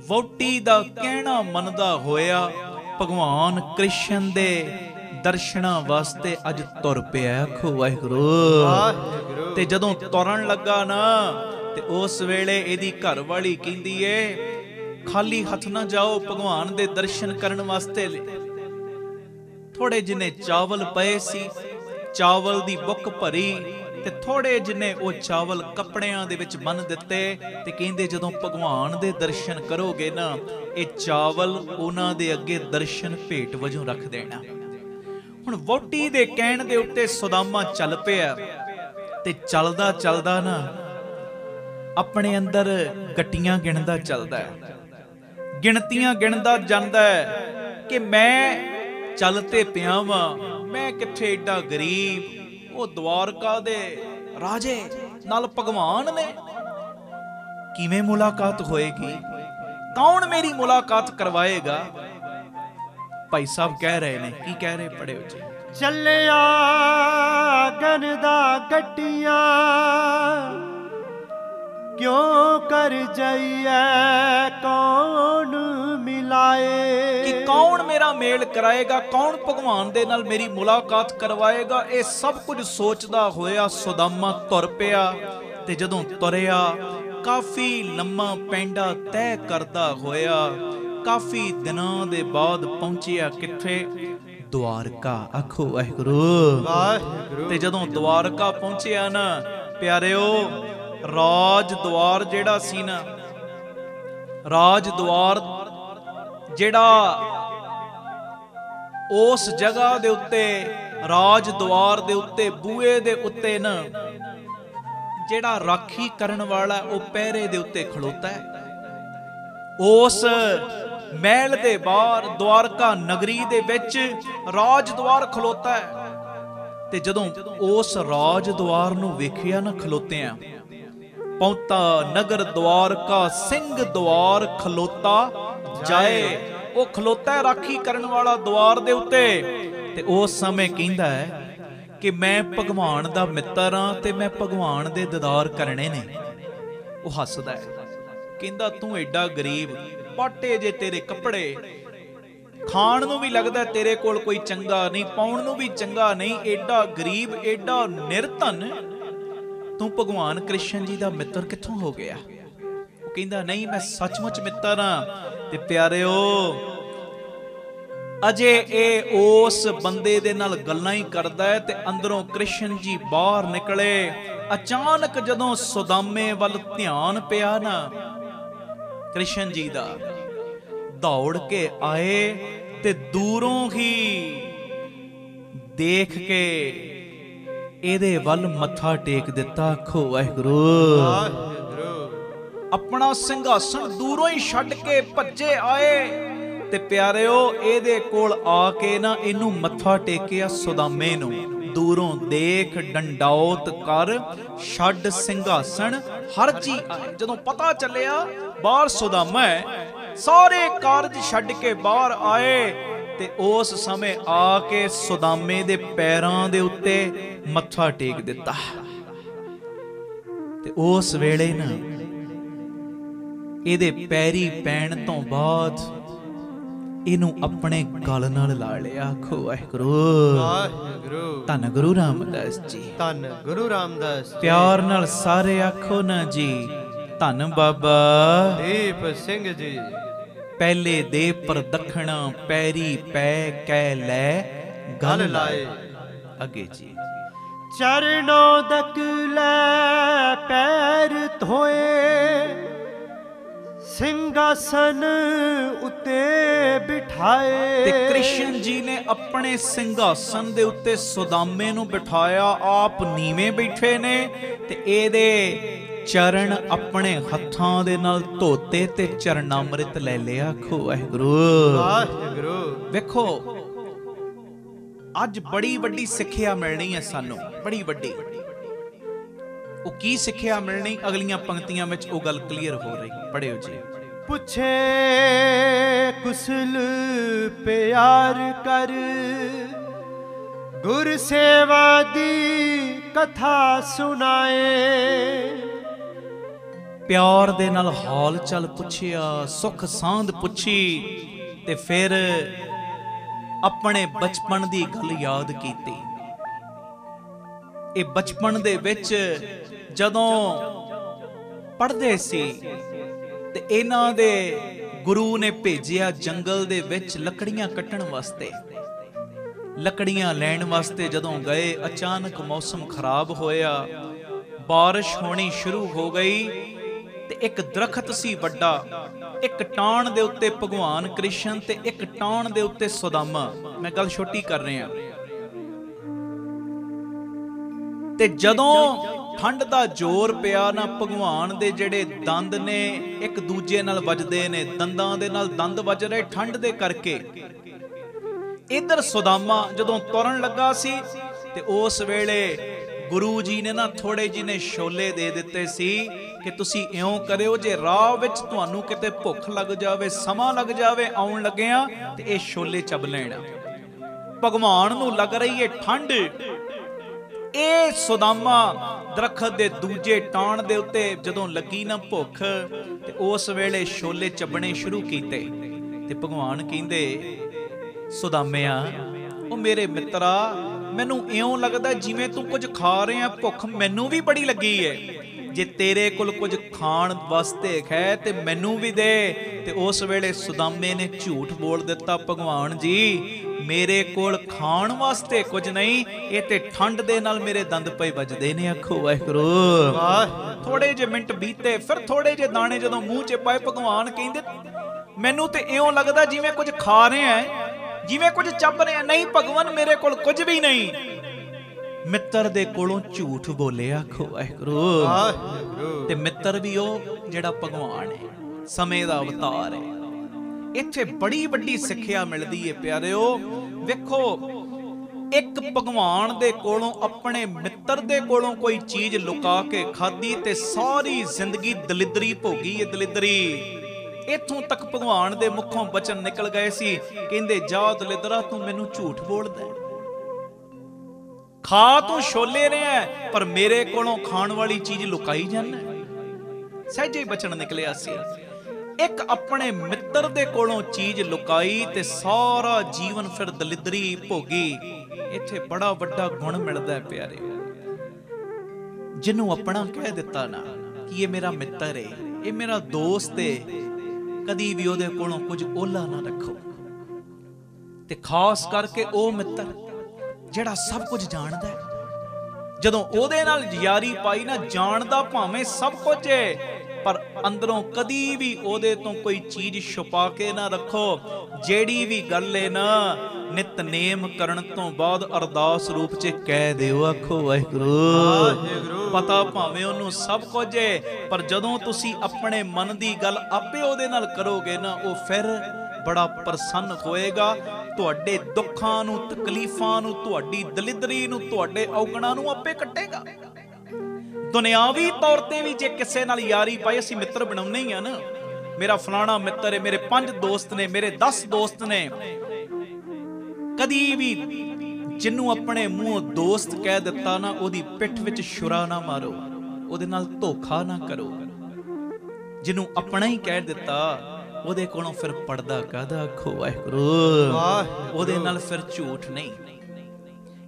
ਵੋਟੀ ਦਾ ਕਹਿਣਾ ਮੰਨਦਾ ਹੋਇਆ ਭਗਵਾਨ ਕ੍ਰਿਸ਼ਨ ਦੇ ਦਰਸ਼ਨਾਂ ਵਾਸਤੇ ਅੱਜ ਤੁਰ ਪਿਆ। ਆਖੋ ਵਾਹਿਗੁਰੂ। ਤੇ ਜਦੋਂ ਤੁਰਨ ਲੱਗਾ ਨਾ ਤੇ ਉਸ ਵੇਲੇ ਇਹਦੀ ਘਰ ਵਾਲੀ ਕਹਿੰਦੀ ਏ ਖਾਲੀ ਹੱਥ ਨਾ ਜਾਓ ਭਗਵਾਨ ਦੇ ਦਰਸ਼ਨ ਕਰਨ ਵਾਸਤੇ। ਥੋੜੇ ਜਿੰਨੇ ਚਾਵਲ ਪਏ ਸੀ, ਚਾਵਲ ਦੀ ਬੁੱਕ ਭਰੀ ਤੇ ਥੋੜੇ ਜਿੰਨੇ ਉਹ ਚਾਵਲ ਕੱਪੜਿਆਂ ਦੇ ਵਿੱਚ ਬੰਨ ਦਿੱਤੇ ਤੇ ਕਹਿੰਦੇ ਜਦੋਂ ਭਗਵਾਨ ਦੇ ਦਰਸ਼ਨ ਕਰੋਗੇ ਨਾ ਇਹ ਚਾਵਲ ਉਹਨਾਂ ਦੇ ਅੱਗੇ ਦਰਸ਼ਨ ਭੇਟ ਵਜੋਂ ਰੱਖ ਦੇਣਾ। ਹੁਣ ਵੋਟੀ ਦੇ ਕਹਿਣ ਦੇ ਉੱਤੇ ਸੁਦਾਮਾ ਚੱਲ ਪਿਆ ਤੇ ਚੱਲਦਾ ਚੱਲਦਾ ਨਾ ਆਪਣੇ ਅੰਦਰ ਗੱਟੀਆਂ ਗਿਣਦਾ ਚੱਲਦਾ ਹੈ, ਗਿਣਤੀਆਂ ਗਿਣਦਾ ਜਾਂਦਾ ਹੈ ਕਿ ਮੈਂ ਚੱਲ ਤੇ ਪਿਆ ਵਾਂ, ਮੈਂ ਕਿੱਥੇ ਏਡਾ ਗਰੀਬ, ਉਹ ਦਵਾਰਕਾ ਦੇ ਰਾਜੇ ਨਾਲ ਭਗਵਾਨ ਨੇ ਕਿਵੇਂ ਮੁਲਾਕਾਤ ਹੋਏਗੀ, ਕੌਣ ਮੇਰੀ ਮੁਲਾਕਾਤ ਕਰਵਾਏਗਾ। ਭਾਈ ਸਾਹਿਬ ਕਹਿ ਰਹੇ ਨੇ, ਕੀ ਕਹਿ ਰਹੇ ਪੜਿਓ ਜੀ। ਚੱਲਿਆ ਗਨਦਾ ਗੱਡੀਆਂ ਕਿਉਂ ਕਰ ਜਾਈਐ ਕੌਣ ਮਿਲਾਏ, ਕਿ ਕੌਣ ਮੇਰਾ ਮੇਲ ਕਰਾਏਗਾ, ਕੌਣ ਭਗਵਾਨ ਦੇ ਨਾਲ ਮੇਰੀ ਮੁਲਾਕਾਤ ਕਰਵਾਏਗਾ। ਇਹ ਸਭ ਕੁਝ ਸੋਚਦਾ ਹੋਇਆ ਸੁਦਾਮਾ ਤੁਰ ਪਿਆ ਤੇ ਜਦੋਂ ਤੁਰਿਆ ਕਾਫੀ ਲੰਮਾ ਪੈਂਡਾ ਤੈਅ ਕਰਦਾ ਹੋਇਆ ਕਾਫੀ ਦਿਨਾਂ ਦੇ ਬਾਅਦ ਪਹੁੰਚਿਆ ਕਿੱਥੇ, ਦਵਾਰਕਾ। ਆਖੋ ਵਾਹਿਗੁਰੂ। ਤੇ ਜਦੋਂ ਦਵਾਰਕਾ ਪਹੁੰਚਿਆ ਨਾ ਪਿਆਰਿਓ, ਰਾਜ ਦਵਾਰ ਜਿਹੜਾ ਸੀ ਨਾ, ਰਾਜ ਦਵਾਰ ਜਿਹੜਾ ਉਸ ਜਗ੍ਹਾ ਦੇ ਉੱਤੇ, ਰਾਜ ਦਵਾਰ ਦੇ ਉੱਤੇ ਬੂਹੇ ਦੇ ਉੱਤੇ ਨਾ ਜਿਹੜਾ ਰਾਖੀ ਕਰਨ ਵਾਲਾ ਉਹ ਪਹਿਰੇ ਦੇ ਉੱਤੇ ਖਲੋਤਾ ਹੈ। ਉਸ ਮਹਿਲ ਦੇ ਬਾਹਰ ਦਵਾਰਕਾ ਨਗਰੀ ਦੇ ਵਿੱਚ ਰਾਜ ਦਵਾਰ ਖਲੋਤਾ ਹੈ ਤੇ ਜਦੋਂ ਉਸ ਰਾਜ ਦਵਾਰ ਨੂੰ ਵੇਖਿਆ ਨਾ ਖਲੋਤਿਆਂ, ਪਹੁੰਤਾ ਨਗਰ ਦਵਾਰਕਾ ਸਿੰਘ ਦਵਾਰ ਖਲੋਤਾ ਜਾਏ, ਉਹ ਖਲੋਤਾ ਹੈ ਰਾਖੀ ਕਰਨ ਵਾਲਾ ਦਵਾਰ ਦੇ ਉੱਤੇ। ਤੇ ਉਸ ਸਮੇਂ ਕਹਿੰਦਾ ਹੈ ਕਿ ਮੈਂ ਭਗਵਾਨ ਦਾ ਮਿੱਤਰ ਹਾਂ ਤੇ ਮੈਂ ਭਗਵਾਨ ਦੇ ਦੀਦਾਰ ਕਰਨੇ ਨੇ। ਉਹ ਹੱਸਦਾ ਹੈ, ਕਹਿੰਦਾ ਤੂੰ ਐਡਾ ਗਰੀਬ, ਪਾਟੇ ਜੇ ਤੇਰੇ ਕੱਪੜੇ, ਖਾਣ ਨੂੰ ਵੀ ਲੱਗਦਾ ਤੇਰੇ ਕੋਲ ਕੋਈ ਚੰਗਾ ਨਹੀਂ, ਪਾਉਣ ਨੂੰ ਵੀ ਚੰਗਾ ਨਹੀਂ, ਐਡਾ ਗਰੀਬ, ਐਡਾ ਨਿਰਧਨ, ਤੂੰ ਭਗਵਾਨ ਕ੍ਰਿਸ਼ਨ ਜੀ ਦਾ ਮਿੱਤਰ ਕਿੱਥੋਂ ਹੋ ਗਿਆ। ਉਹ ਕਹਿੰਦਾ ਨਹੀਂ ਮੈਂ ਸੱਚਮੁੱਚ ਮਿੱਤਰ ਹਾਂ। ਤੇ ਪਿਆਰਿਓ ਅਜੇ ਇਹ ਉਸ ਬੰਦੇ ਦੇ ਨਾਲ ਗੱਲਾਂ ਹੀ ਕਰਦਾ ਹੈ ਤੇ ਅੰਦਰੋਂ ਕ੍ਰਿਸ਼ਨ ਜੀ ਬਾਹਰ ਨਿਕਲੇ। ਅਚਾਨਕ ਜਦੋਂ ਸੁਦਾਮੇ ਵੱਲ ਧਿਆਨ ਪਿਆ ਨਾ ਕ੍ਰਿਸ਼ਨ ਜੀ ਦਾ, ਦੌੜ ਕੇ ਆਏ ਤੇ ਦੂਰੋਂ ਹੀ ਦੇਖ ਕੇ ਇਹਦੇ ਵੱਲ ਮੱਥਾ ਟੇਕ ਦਿੱਤਾ। ਆਖੋ ਵਾਹਿਗੁਰੂ। ਆਪਣਾ ਸਿੰਘਾਸਣ ਦੂਰੋਂ ਹੀ ਛੱਡ ਕੇ ਭੱਜੇ ਆਏ ਤੇ ਪਿਆਰਿਓ ਇਹਦੇ ਕੋਲ ਆ ਕੇ ਨਾ ਇਹਨੂੰ ਮੱਥਾ ਟੇਕਿਆ ਸੁਦਾਮੇ ਨੂੰ। ਦੂਰੋਂ ਦੇਖ ਡੰਡੌਤ ਕਰ ਛੱਡ ਸਿੰਘਾਸਣ ਹਰ ਜੀ ਆਏ। ਜਦੋਂ ਪਤਾ ਚੱਲਿਆ ਬਾਹਰ ਸੁਦਾਮਾ ਹੈ, ਸਾਰੇ ਕਾਰਜ ਛੱਡ ਕੇ ਬਾਹਰ ਆਏ ਤੇ ਉਸ ਸਮੇਂ ਆ ਕੇ ਸੁਦਾਮੇ ਦੇ ਪੈਰਾਂ ਦੇ ਉੱਤੇ ਮੱਥਾ ਟੇਕ ਦਿੱਤਾ। ਤੇ ਉਸ ਵੇਲੇ ਨਾ ਇਹਦੇ ਪੈਰੀ ਪੈਣ ਤੋਂ ਬਾਅਦ ਇਹਨੂੰ ਆਪਣੇ ਗਲ ਨਾਲ ਲਾ ਲਿਆ। ਆਖੋ ਵਾਹਿਗੁਰੂ। ਵਾਹਿਗੁਰੂ। ਧੰਨ ਗੁਰੂ ਰਾਮਦਾਸ ਜੀ। ਧੰਨ ਗੁਰੂ ਰਾਮਦਾਸ। ਪਿਆਰ ਨਾਲ ਸਾਰੇ ਆਖੋ ਨਾ ਜੀ, ਧੰਨ ਬਾਬਾ ਦੀਪ ਸਿੰਘ ਜੀ। ਪਹਿਲੇ ਦੇ ਪ੍ਰਦਖਣਾ ਪੈਰੀ ਪੈ ਕੈ ਲੈ ਗਲ ਲਾਏ। ਅੱਗੇ ਜੀ। ਚਰਨੋਂ ਦਕ ਲੈ ਪੈਰ ਧੋਏ, ਸਿੰਘਾਸਨ ਉਤੇ ਬਿਠਾਏ। ਤੇ ਕ੍ਰਿਸ਼ਨ ਜੀ ਨੇ ਆਪਣੇ ਸਿੰਘਾਸਨ ਦੇ ਉੱਤੇ ਸੁਦਾਮੇ ਨੂੰ ਬਿਠਾਇਆ। ਆਪ ਨੀਵੇਂ ਬੈਠੇ ਨੇ ਤੇ ਇਹਦੇ ਚਰਨ ਆਪਣੇ ਹੱਥਾਂ ਦੇ ਨਾਲ ਧੋਤੇ ਤੇ ਚਰਨਾਮ੍ਰਿਤ ਲੈ ਲਿਆ। ਆਖੋ ਵਾਹਿਗੁਰੂ। ਵਾਹਿਗੁਰੂ। ਵੇਖੋ ਅੱਜ ਬੜੀ ਵੱਡੀ ਸਿੱਖਿਆ ਮਿਲਣੀ ਹੈ ਸਾਨੂੰ, ਬੜੀ ਵੱਡੀ। ਉਹ ਕੀ ਸਿੱਖਿਆ ਮਿਲਣੀ, ਅਗਲੀਆਂ ਪੰਕਤੀਆਂ ਵਿੱਚ ਉਹ ਗੱਲ ਕਲੀਅਰ ਹੋ ਰਹੀ। ਪੜ੍ਹਿਓ ਜੀ। ਪੁੱਛੇ ਕੁਸਲ ਪਿਆਰ ਕਰ, ਗੁਰ ਸੇਵਾ ਦੀ ਕਥਾ ਸੁਣਾਏ। ਪਿਆਰ ਦੇ ਨਾਲ ਹਾਲ ਚਾਲ ਪੁੱਛਿਆ, ਸੁੱਖ ਸਾਂਦ ਪੁੱਛੀ ਤੇ ਫਿਰ ਆਪਣੇ ਬਚਪਨ ਦੀ ਗੱਲ ਯਾਦ ਕੀਤੀ। ਇਹ ਬਚਪਨ ਦੇ ਵਿੱਚ ਜਦੋਂ ਪੜ੍ਹਦੇ ਸੀ ਤੇ ਇਹਨਾਂ ਦੇ ਗੁਰੂ ਨੇ ਭੇਜਿਆ ਜੰਗਲ ਦੇ ਵਿੱਚ ਲੱਕੜੀਆਂ ਕੱਟਣ ਵਾਸਤੇ। ਲੱਕੜੀਆਂ ਲੈਣ ਵਾਸਤੇ ਜਦੋਂ ਗਏ, ਅਚਾਨਕ ਮੌਸਮ ਖਰਾਬ ਹੋਇਆ, ਬਾਰਿਸ਼ ਹੋਣੀ ਸ਼ੁਰੂ ਹੋ ਗਈ ਤੇ ਇੱਕ ਦਰਖਤ ਸੀ ਵੱਡਾ, ਇੱਕ ਟਾਹਣ ਦੇ ਉੱਤੇ ਭਗਵਾਨ ਕ੍ਰਿਸ਼ਨ ਤੇ ਇੱਕ ਟਾਹਣ ਦੇ ਉੱਤੇ ਸੁਦਾਮਾ। ਮੈਂ ਗੱਲ ਛੋਟੀ ਕਰ ਰਿਹਾ। ਤੇ ਜਦੋਂ ਠੰਡ ਦਾ ਜ਼ੋਰ ਪਿਆ ਨਾ, ਭਗਵਾਨ ਦੇ ਜਿਹੜੇ ਦੰਦ ਨੇ ਇੱਕ ਦੂਜੇ ਨਾਲ ਵੱਜਦੇ ਨੇ, ਦੰਦਾਂ ਦੇ ਨਾਲ ਦੰਦ ਵੱਜ ਰਹੇ ਠੰਡ ਦੇ ਕਰਕੇ। ਇਧਰ ਸੁਦਾਮਾ ਜਦੋਂ ਤੁਰਨ ਲੱਗਾ ਸੀ ਤੇ ਉਸ ਵੇਲੇ ਗੁਰੂ ਜੀ ਨੇ ਨਾ ਥੋੜੇ ਜਿਹੇ ਨੇ ਛੋਲੇ ਦੇ ਦਿੱਤੇ ਸੀ ਕਿ ਤੁਸੀਂ ਇਉਂ ਕਰਿਓ, ਜੇ ਰਾਹ ਵਿੱਚ ਤੁਹਾਨੂੰ ਕਿਤੇ ਭੁੱਖ ਲੱਗ ਜਾਵੇ, ਸਮਾਂ ਲੱਗ ਜਾਵੇ ਆਉਣ ਲੱਗਿਆਂ, ਤੇ ਇਹ ਛੋਲੇ ਚੱਬ ਲੈਣਾ। ਭਗਵਾਨ ਨੂੰ ਲੱਗ ਰਹੀ ਏ ਠੰਡ। ਇਹ ਸੁਦਾਮਾ ਦਰਖਤ ਦੇ ਦੂਜੇ ਟਾਹਣ ਦੇ ਉੱਤੇ ਜਦੋਂ ਲੱਗੀ ਨਾ ਭੁੱਖ, ਤੇ ਉਸ ਵੇਲੇ ਛੋਲੇ ਚੱਬਣੇ ਸ਼ੁਰੂ ਕੀਤੇ। ਤੇ ਭਗਵਾਨ ਕਹਿੰਦੇ, ਸੁਦਾਮਿਆ, ਉਹ ਮੇਰੇ ਮਿੱਤਰਾ, ਮੈਨੂੰ ਇਉਂ ਲੱਗਦਾ ਜਿਵੇਂ ਤੂੰ ਕੁਝ ਖਾ ਰਿਹਾ, ਭੁੱਖ ਮੈਨੂੰ ਵੀ ਬੜੀ ਲੱਗੀ ਏ। ਜੇ ਤੇਰੇ ਕੋਲ ਕੁਝ ਖਾਣ ਵਾਸਤੇ ਹੈ ਤੇ ਮੈਨੂੰ ਵੀ ਦੇ। ਤੇ ਉਸ ਵੇਲੇ ਸੁਦਾਮੇ ਨੇ ਝੂਠ ਬੋਲ ਦਿੱਤਾ, ਭਗਵਾਨ ਜੀ ਮੇਰੇ ਕੋਲ ਖਾਣ ਵਾਸਤੇ ਕੁਝ ਨਹੀਂ, ਇਹ ਤੇ ਠੰਡ ਦੇ ਨਾਲ ਮੇਰੇ ਦੰਦ ਪਏ ਵੱਜਦੇ ਨੇ। ਆਖੋ ਵਾਹਿਗੁਰੂ। ਥੋੜੇ ਜਿਹੇ ਮਿੰਟ ਬੀਤੇ, ਫਿਰ ਥੋੜੇ ਜਿਹੇ ਦਾਣੇ ਜਦੋਂ ਮੂੰਹ 'ਚ ਪਾਏ, ਭਗਵਾਨ ਕਹਿੰਦੇ, ਮੈਨੂੰ ਤੇ ਇਉਂ ਲੱਗਦਾ ਜਿਵੇਂ ਕੁਝ ਖਾ ਰਿਹਾ ਹੈ, ਜਿਵੇਂ ਕੁਝ ਚੱਬ ਰਿਹਾ। ਨਹੀਂ ਭਗਵਾਨ, ਮੇਰੇ ਕੋਲ ਕੁਝ ਵੀ ਨਹੀਂ। ਮਿੱਤਰ ਦੇ ਕੋਲੋਂ ਝੂਠ ਬੋਲਿਆ। ਆਖੋ ਵਾਹਿਗੁਰੂ। ਤੇ ਮਿੱਤਰ ਵੀ ਉਹ ਜਿਹੜਾ ਭਗਵਾਨ ਹੈ, ਸਮੇਂ ਦਾ ਅਵਤਾਰ ਹੈ। ਇੱਥੇ ਬੜੀ ਵੱਡੀ ਸਿੱਖਿਆ ਮਿਲਦੀ ਹੈ ਪਿਆਰਿਓ। ਵੇਖੋ, ਇੱਕ ਭਗਵਾਨ ਦੇ ਕੋਲੋਂ, ਆਪਣੇ ਮਿੱਤਰ ਦੇ ਕੋਲੋਂ ਕੋਈ ਚੀਜ਼ ਲੁਕਾ ਕੇ ਖਾਧੀ ਤੇ ਸਾਰੀ ਜ਼ਿੰਦਗੀ ਦਲਿਦਰੀ ਭੋਗੀ ਹੈ, ਦਲਿਦਰੀ। ਇੱਥੋਂ ਤੱਕ ਭਗਵਾਨ ਦੇ ਮੁਖੋਂ ਬਚਨ ਨਿਕਲ ਗਏ ਸੀ, ਕਹਿੰਦੇ, ਜਾ ਦਲਿਦਰਾ, ਤੂੰ ਮੈਨੂੰ ਝੂਠ ਬੋਲਦਾ, ਖਾ ਤੂੰ ਛੋਲੇ ਰਿਹਾ ਪਰ ਮੇਰੇ ਕੋਲੋਂ ਖਾਣ ਵਾਲੀ ਚੀਜ਼ ਲੁਕਾਈ ਜਾਂਦਾ। ਸਹਿਜੇ ਬਚਨ ਨਿਕਲਿਆ ਸੀ। ਇੱਕ ਆਪਣੇ ਮਿੱਤਰ ਦੇ ਕੋਲੋਂ ਚੀਜ਼ ਲੁਕਾਈ ਤੇ ਸਾਰਾ ਜੀਵਨ ਫਿਰ ਦਲਿਦਰੀ ਭੋਗੀ। ਇੱਥੇ ਬੜਾ ਵੱਡਾ ਗੁਣ ਮਿਲਦਾ ਹੈ ਪਿਆਰੇ। ਜਿਹਨੂੰ ਆਪਣਾ ਕਹਿ ਦਿੱਤਾ ਨਾ ਕਿ ਇਹ ਮੇਰਾ ਮਿੱਤਰ ਹੈ, ਇਹ ਮੇਰਾ ਦੋਸਤ ਹੈ, ਕਦੀ ਵੀ ਉਹਦੇ ਕੋਲੋਂ ਕੁਝ ਓਲਾ ਨਾ ਰੱਖੋ। ਤੇ ਖਾਸ ਕਰਕੇ ਉਹ ਮਿੱਤਰ ਜਿਹੜਾ ਸਭ ਕੁਝ ਜਾਣਦਾ ਹੈ, ਜਦੋਂ ਉਹਦੇ ਨਾਲ ਯਾਰੀ ਪਾਈ ਨਾ, ਜਾਣਦਾ ਭਾਵੇਂ ਸਭ ਕੁਝ ਹੈ ਪਰ ਅੰਦਰੋਂ ਕਦੀ ਵੀ ਉਹਦੇ ਤੋਂ ਕੋਈ ਚੀਜ਼ ਛੁਪਾ ਕੇ ਨਾ ਰੱਖੋ। ਜਿਹੜੀ ਵੀ ਗੱਲ ਹੈ ਨਾ, ਨਿਤਨੇਮ ਕਰਨ ਤੋਂ ਬਾਅਦ ਅਰਦਾਸ ਰੂਪ 'ਚ ਕਹਿ ਦਿਓ। ਆਖੋ ਵਾਹਿਗੁਰੂ। ਪਤਾ ਭਾਵੇਂ ਉਹਨੂੰ ਸਭ ਕੁਝ ਹੈ, ਪਰ ਜਦੋਂ ਤੁਸੀਂ ਆਪਣੇ ਮਨ ਦੀ ਗੱਲ ਆਪੇ ਉਹਦੇ ਨਾਲ ਕਰੋਗੇ ਨਾ, ਉਹ ਫਿਰ ਬੜਾ ਪ੍ਰਸੰਨ ਹੋਏਗਾ। ਤੁਹਾਡੇ ਦੁੱਖਾਂ ਨੂੰ, ਤਕਲੀਫਾਂ ਨੂੰ, ਤੁਹਾਡੀ ਦਲਿਦਰੀ ਨੂੰ, ਤੁਹਾਡੇ ਔਗਣਾਂ ਨੂੰ ਆਪੇ ਕੱਟੇਗਾ। ਦੁਨਿਆਵੀ ਤੌਰ ਤੇ ਵੀ ਜੇ ਕਿਸੇ ਨਾਲ ਯਾਰੀ ਪਾਈ, ਅਸੀਂ ਮਿੱਤਰ ਬਣਾਉਣੇ ਹੀ ਆ ਨਾ। ਮੇਰਾ ਫਲਾਣਾ ਮਿੱਤਰ ਹੈ, ਮੇਰੇ 5 ਦੋਸਤ ਨੇ, ਮੇਰੇ 10 ਦੋਸਤ ਨੇ। ਕਦੀ ਵੀ ਜਿਹਨੂੰ ਆਪਣੇ ਮੂੰਹੋਂ ਦੋਸਤ ਕਹਿ ਦਿੱਤਾ ਨਾ, ਉਹਦੀ ਪਿੱਠ ਵਿੱਚ ਛੁਰਾ ਨਾ ਮਾਰੋ, ਉਹਦੇ ਨਾਲ ਧੋਖਾ ਨਾ ਕਰੋ। ਜਿਹਨੂੰ ਆਪਣਾ ਹੀ ਕਹਿ ਦਿੱਤਾ, ਉਹਦੇ ਕੋਲੋਂ ਫਿਰ ਪਰਦਾ ਕਾਹਦਾ। ਆਖੋ ਵਾਹਿਗੁਰੂ। ਉਹਦੇ ਨਾਲ ਫਿਰ ਝੂਠ ਨਹੀਂ।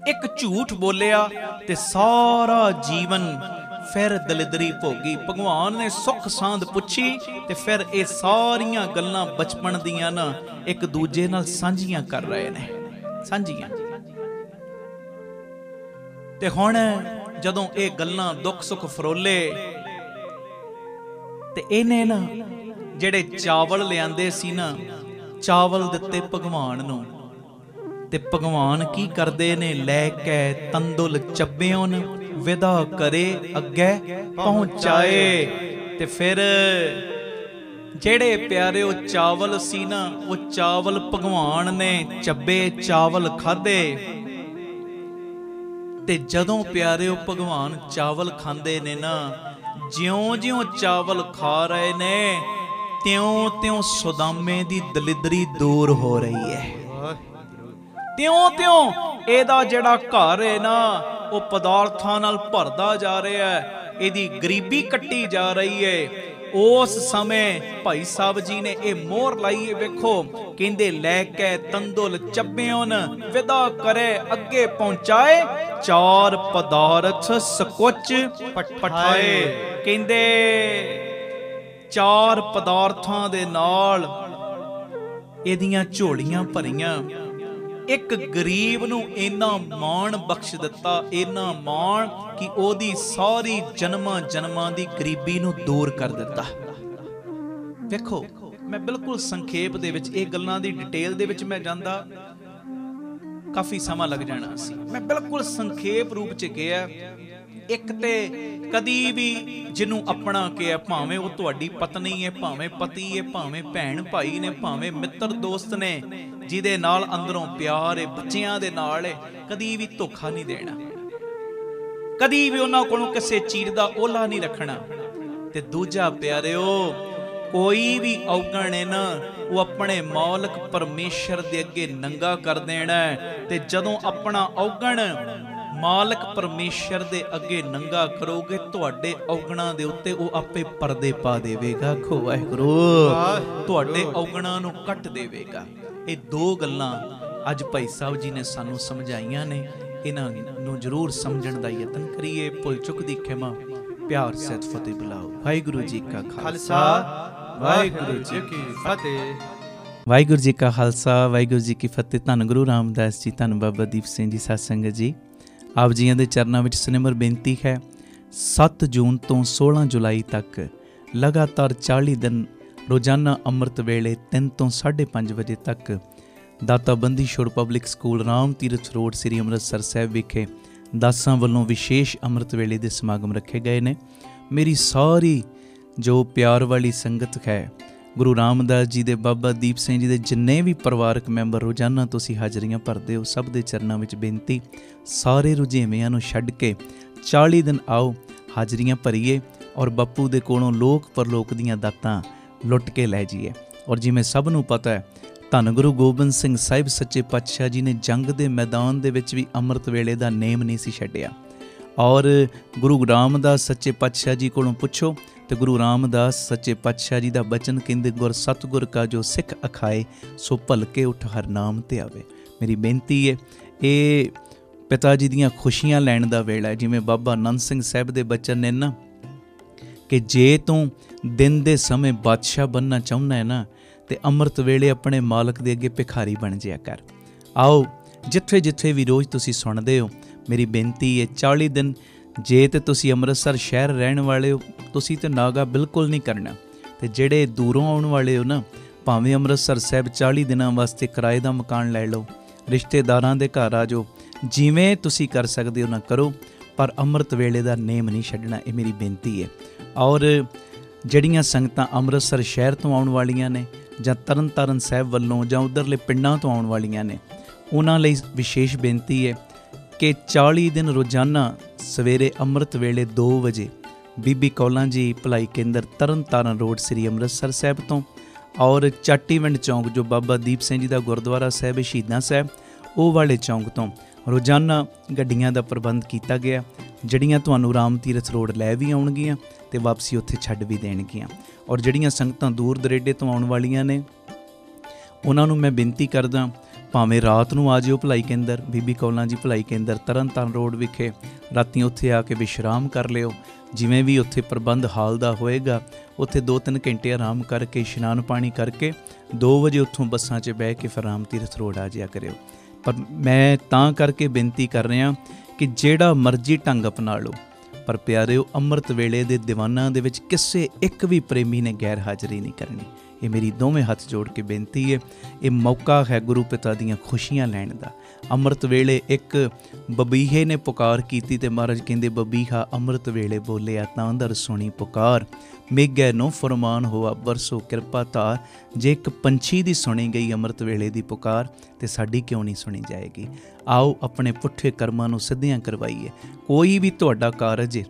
ਇੱਕ ਝੂਠ ਬੋਲਿਆ ਤੇ ਸਾਰਾ ਜੀਵਨ ਫਿਰ ਦਲਿਦਰੀ ਭੋਗੀ। ਭਗਵਾਨ ਨੇ ਸੁੱਖ ਸਾਂਦ ਪੁੱਛੀ ਤੇ ਫਿਰ ਇਹ ਸਾਰੀਆਂ ਗੱਲਾਂ ਬਚਪਨ ਦੀਆਂ ਨਾ ਇੱਕ ਦੂਜੇ ਨਾਲ ਸਾਂਝੀਆਂ ਕਰ ਰਹੇ ਨੇ, ਸਾਂਝੀਆਂ। ਤੇ ਹੁਣ ਜਦੋਂ ਇਹ ਗੱਲਾਂ ਦੁੱਖ ਸੁੱਖ ਫਰੋਲੇ, ਤੇ ਇਹਨੇ ਨਾ ਜਿਹੜੇ ਚਾਵਲ ਲਿਆਂਦੇ ਸੀ ਨਾ, ਚਾਵਲ ਦਿੱਤੇ ਭਗਵਾਨ ਨੂੰ। ਤੇ ਭਗਵਾਨ ਕੀ ਕਰਦੇ ਨੇ, ਲੈ ਕੇ ਤੰਦੁਲ ਚੱਬਿਓਨ विदा करे अगे पहुंचाए। ते फिर जेड़े प्यारे वो चावल सी ना, वो चावल भगवान ने चब्बे चावल खाधे। ते जदों प्यारे वो भगवान चावल खांदे ने ना, ज्यों-ज्यों चावल खा रहे ने त्यों-त्यों सुदामे दी दलिदरी दूर हो रही है। त्यों-त्यों एदा जेड़ा घर है ना, वो पदार्थां नाल भरदा जा रहा है, एदी गरीबी कट्टी जा रही है। उस समय भाई साहब जी ने ये मोहर लाई है, वेखो कहंदे लैके तंदुल चब्बियों विदा करे अगे पहुंचाए, चार पदार्थ सकुच पठाए। कहंदे चार पदार्थां दे नाल एदियां झोलियां भरियां। एक गरीब नूं इन्ना माण बख्श दिता, इन्ना माण कि ओदी सारी जन्मां जन्मां दी गरीबी नूं दूर कर दिता। देखो मैं बिल्कुल संखेप दे विच इह गल्लां दी डिटेल दे विच मैं जांदा काफ़ी समा लग जाना सी। मैं बिल्कुल संखेप रूप च गया। एक ते कदी भी जिन्हों अपना के भावें वो तुहाडी पत्नी है, भावें पति है, भावें भैन भाई ने, भावें मित्र दोस्त ने, जिहदे नाल अंदरों प्यार है, बच्चियां दे नाल है, कदी भी धोखा नहीं देना, कदी भी उन्हां कोलों किसी चीज दा ओला नहीं रखना। ते दूजा प्यारिओ, कोई भी औगण है ना, वो अपने मौलक परमेश्वर दे अगे नंगा कर देना। ते जदों अपना औगण मालक परमेश्वर दे अगे नंगा करोगे, तुहाडे औगणां दे उत्ते वो आपे परदे पा देवेगा। खो वाहिगुरू, तुहाडे औगणां नूं कट देवेगा। ये दो गल्लां अज भाई साहब जी ने सानू समझाइयां ने, इन्हां नूं जरूर समझण दा यतन करिए। भुल चुक दी खिमा प्यार सहित फतेह बुलाओ। वाहिगुरू जी का खालसा, वाहिगुरू जी की फतेह। वाहिगुरू जी का खालसा, वाहिगुरू जी की फतेह। धन गुरु रामदास जी, धन बाबा दीप सिंह जी साध संगत जी, आप जीआं दे चरनां विच सिनेमर बेनती है। 7 जून तो 16 जुलाई तक लगातार 40 दिन रोज़ाना ਅੰਮ੍ਰਿਤ ਵੇਲੇ 3 ਤੋਂ 5:30 ਵਜੇ ਤੱਕ ਦਾਤਾ Bandi Chhor public school Ram Tirath road ਸ੍ਰੀ ਅੰਮ੍ਰਿਤਸਰ ਸਾਹਿਬ ਵਿਖੇ ਦਾਸਾਂ ਵੱਲੋਂ ਵਿਸ਼ੇਸ਼ ਅੰਮ੍ਰਿਤ ਵੇਲੇ ਦੇ ਸਮਾਗਮ ਰੱਖੇ ਗਏ ਨੇ। ਮੇਰੀ ਸਾਰੀ ਜੋ ਪਿਆਰ ਵਾਲੀ ਸੰਗਤ ਹੈ, ਗੁਰੂ ਰਾਮਦਾਸ ਜੀ ਦੇ, ਬਾਬਾ ਦੀਪ ਸਿੰਘ ਜੀ ਦੇ ਜਿੰਨੇ ਵੀ ਪਰਿਵਾਰਕ ਮੈਂਬਰ ਰੋਜ਼ਾਨਾ ਤੁਸੀਂ ਹਾਜ਼ਰੀਆਂ ਭਰਦੇ ਹੋ, ਸਭ ਦੇ ਚਰਨਾਂ ਵਿੱਚ ਬੇਨਤੀ, ਸਾਰੇ ਰੁਝੇਵਿਆਂ ਨੂੰ ਛੱਡ ਕੇ 40 ਦਿਨ ਆਓ, ਹਾਜ਼ਰੀਆਂ ਭਰੀਏ ਔਰ ਬਾਪੂ ਦੇ ਕੋਲੋਂ ਲੋਕ ਪਰਲੋਕ ਦੀਆਂ ਦਾਤਾਂ ਲੁੱਟ ਕੇ ਲੈ ਜਾਈਏ। ਔਰ ਜਿਵੇਂ ਸਭ ਨੂੰ ਪਤਾ ਹੈ, ਧੰਨ ਗੁਰੂ ਗੋਬਿੰਦ ਸਿੰਘ ਸਾਹਿਬ ਸੱਚੇ ਪਾਤਸ਼ਾਹ ਜੀ ਨੇ ਜੰਗ ਦੇ ਮੈਦਾਨ ਦੇ ਵਿੱਚ ਵੀ ਅੰਮ੍ਰਿਤ ਵੇਲੇ ਦਾ ਨੇਮ ਨਹੀਂ ਸੀ ਛੱਡਿਆ। ਔਰ ਗੁਰੂ ਰਾਮਦਾਸ ਸੱਚੇ ਪਾਤਸ਼ਾਹ ਜੀ ਕੋਲੋਂ ਪੁੱਛੋ तो गुरु रामदास सच्चे पातशाह जी का बचन कहते, गुर सतगुर का जो सिख अखाए सो भलके उठ हर नाम ते आवे। मेरी बेनती है, ये पिता जी दियाँ खुशियां लैण दा वेला है। जिमें बाबा नंद सिंह साहब के बचन ने ना कि जे तू दिन दे समय बादशाह बनना चाहुंदा है ना, तो अमृत वेले अपने मालक दे अगे भिखारी बन जाया कर। आओ जिथे जिथे भी रोज़ तुसी सुनदे हो, मेरी बेनती है 40 दिन जे तो तुसी अमृतसर शहर रहने वाले हो, तुसी तो नागा बिल्कुल नहीं करना। तो जेड़े दूरों आने वाले हो ना, भावें अमृतसर साहब 40 दिनों वास्ते किराए का मकान लै लो, रिश्तेदारां दे घर आ जाओ, जिवें तुसी कर सकते हो ना करो, पर अमृत वेले का नेम नहीं छड्डना। ये मेरी बेनती है। और जड़ियाँ संगतां अमृतसर शहर तो आने वालियां ने, जां तरन तारण साहब वालों जां उधरले पिंडां तो आने वालियां ने, उन्हां लई विशेष बेनती है कि 40 दिन रोज़ाना सवेरे अमृत वेले 2 वजे बीबी कौलां जी भलाई केंद्र तरन तारण रोड श्री अमृतसर साहब तो, और चाटीविंड चौंक जो बाबा दीप सिंह जी का गुरुद्वारा साहब शहीदां साहब वो वाले चौंक तो रोज़ाना गड्डियां दा प्रबंध किया गया, जड़ियां तुहानूं राम तीरथ रोड लै भी आउणगियां ते वापसी उत्थे छड्ड भी देणगियां। और जड़ियां संगतां दूर दरेडे तो आउण वालियां ने, उन्हां नूं मैं बेनती करदा, भावें रात नूं आ जिओ भलाई केंद्र, बीबी कौलां जी भलाई केंद्र तरन तारण रोड विखे, रातीं उत्थे आके विश्राम कर लिओ। जिवें भी उत्थे प्रबंध हाल दा होएगा, उत्थे 2-3 घंटे आराम करके इशनान पानी करके 2 वजे उत्थों बसां 'च बह के फिर राम तीरथ रोड आ जाया करिओ। पर मैं तां करके बेनती कर रहा कि जेड़ा मर्जी ढंग अपना लो, पर प्यारिओ अमृत वेले दे दीवानां दे विच किसे एक भी प्रेमी ने गैर हाज़री नहीं करनी। ये मेरी दोवें हथ जोड़ के बेनती है। ये मौका है गुरु पिता दीयां खुशियां लैण दा। ਅੰਮ੍ਰਿਤ ਵੇਲੇ ਇੱਕ ਬਬੀਹੇ ਨੇ ਪੁਕਾਰ ਕੀਤੀ ਤੇ ਮਹਾਰਾਜ ਕਹਿੰਦੇ ਬਬੀਹਾ ਅੰਮ੍ਰਿਤ ਵੇਲੇ ਬੋਲਿਆ ਤਾਂ ਅੰਦਰ ਸੁਣੀ ਪੁਕਾਰ, ਮੇਘੈ ਨੋ ਫਰਮਾਨ ਹੋਆ ਵਰਸੋ ਕਿਰਪਾ ਧਾਰ। ਜੇ ਇੱਕ ਪੰਛੀ ਦੀ ਸੁਣੀ ਗਈ ਅੰਮ੍ਰਿਤ ਵੇਲੇ ਦੀ ਪੁਕਾਰ ਤੇ ਸਾਡੀ ਕਿਉਂ ਨਹੀਂ ਸੁਣੀ ਜਾਏਗੀ। ਆਓ ਆਪਣੇ ਪੁੱਠੇ ਕਰਮਾਂ ਨੂੰ ਸਿੱਧੀਆਂ ਕਰਵਾਈਏ। ਕੋਈ ਵੀ ਤੁਹਾਡਾ ਕਾਰਜ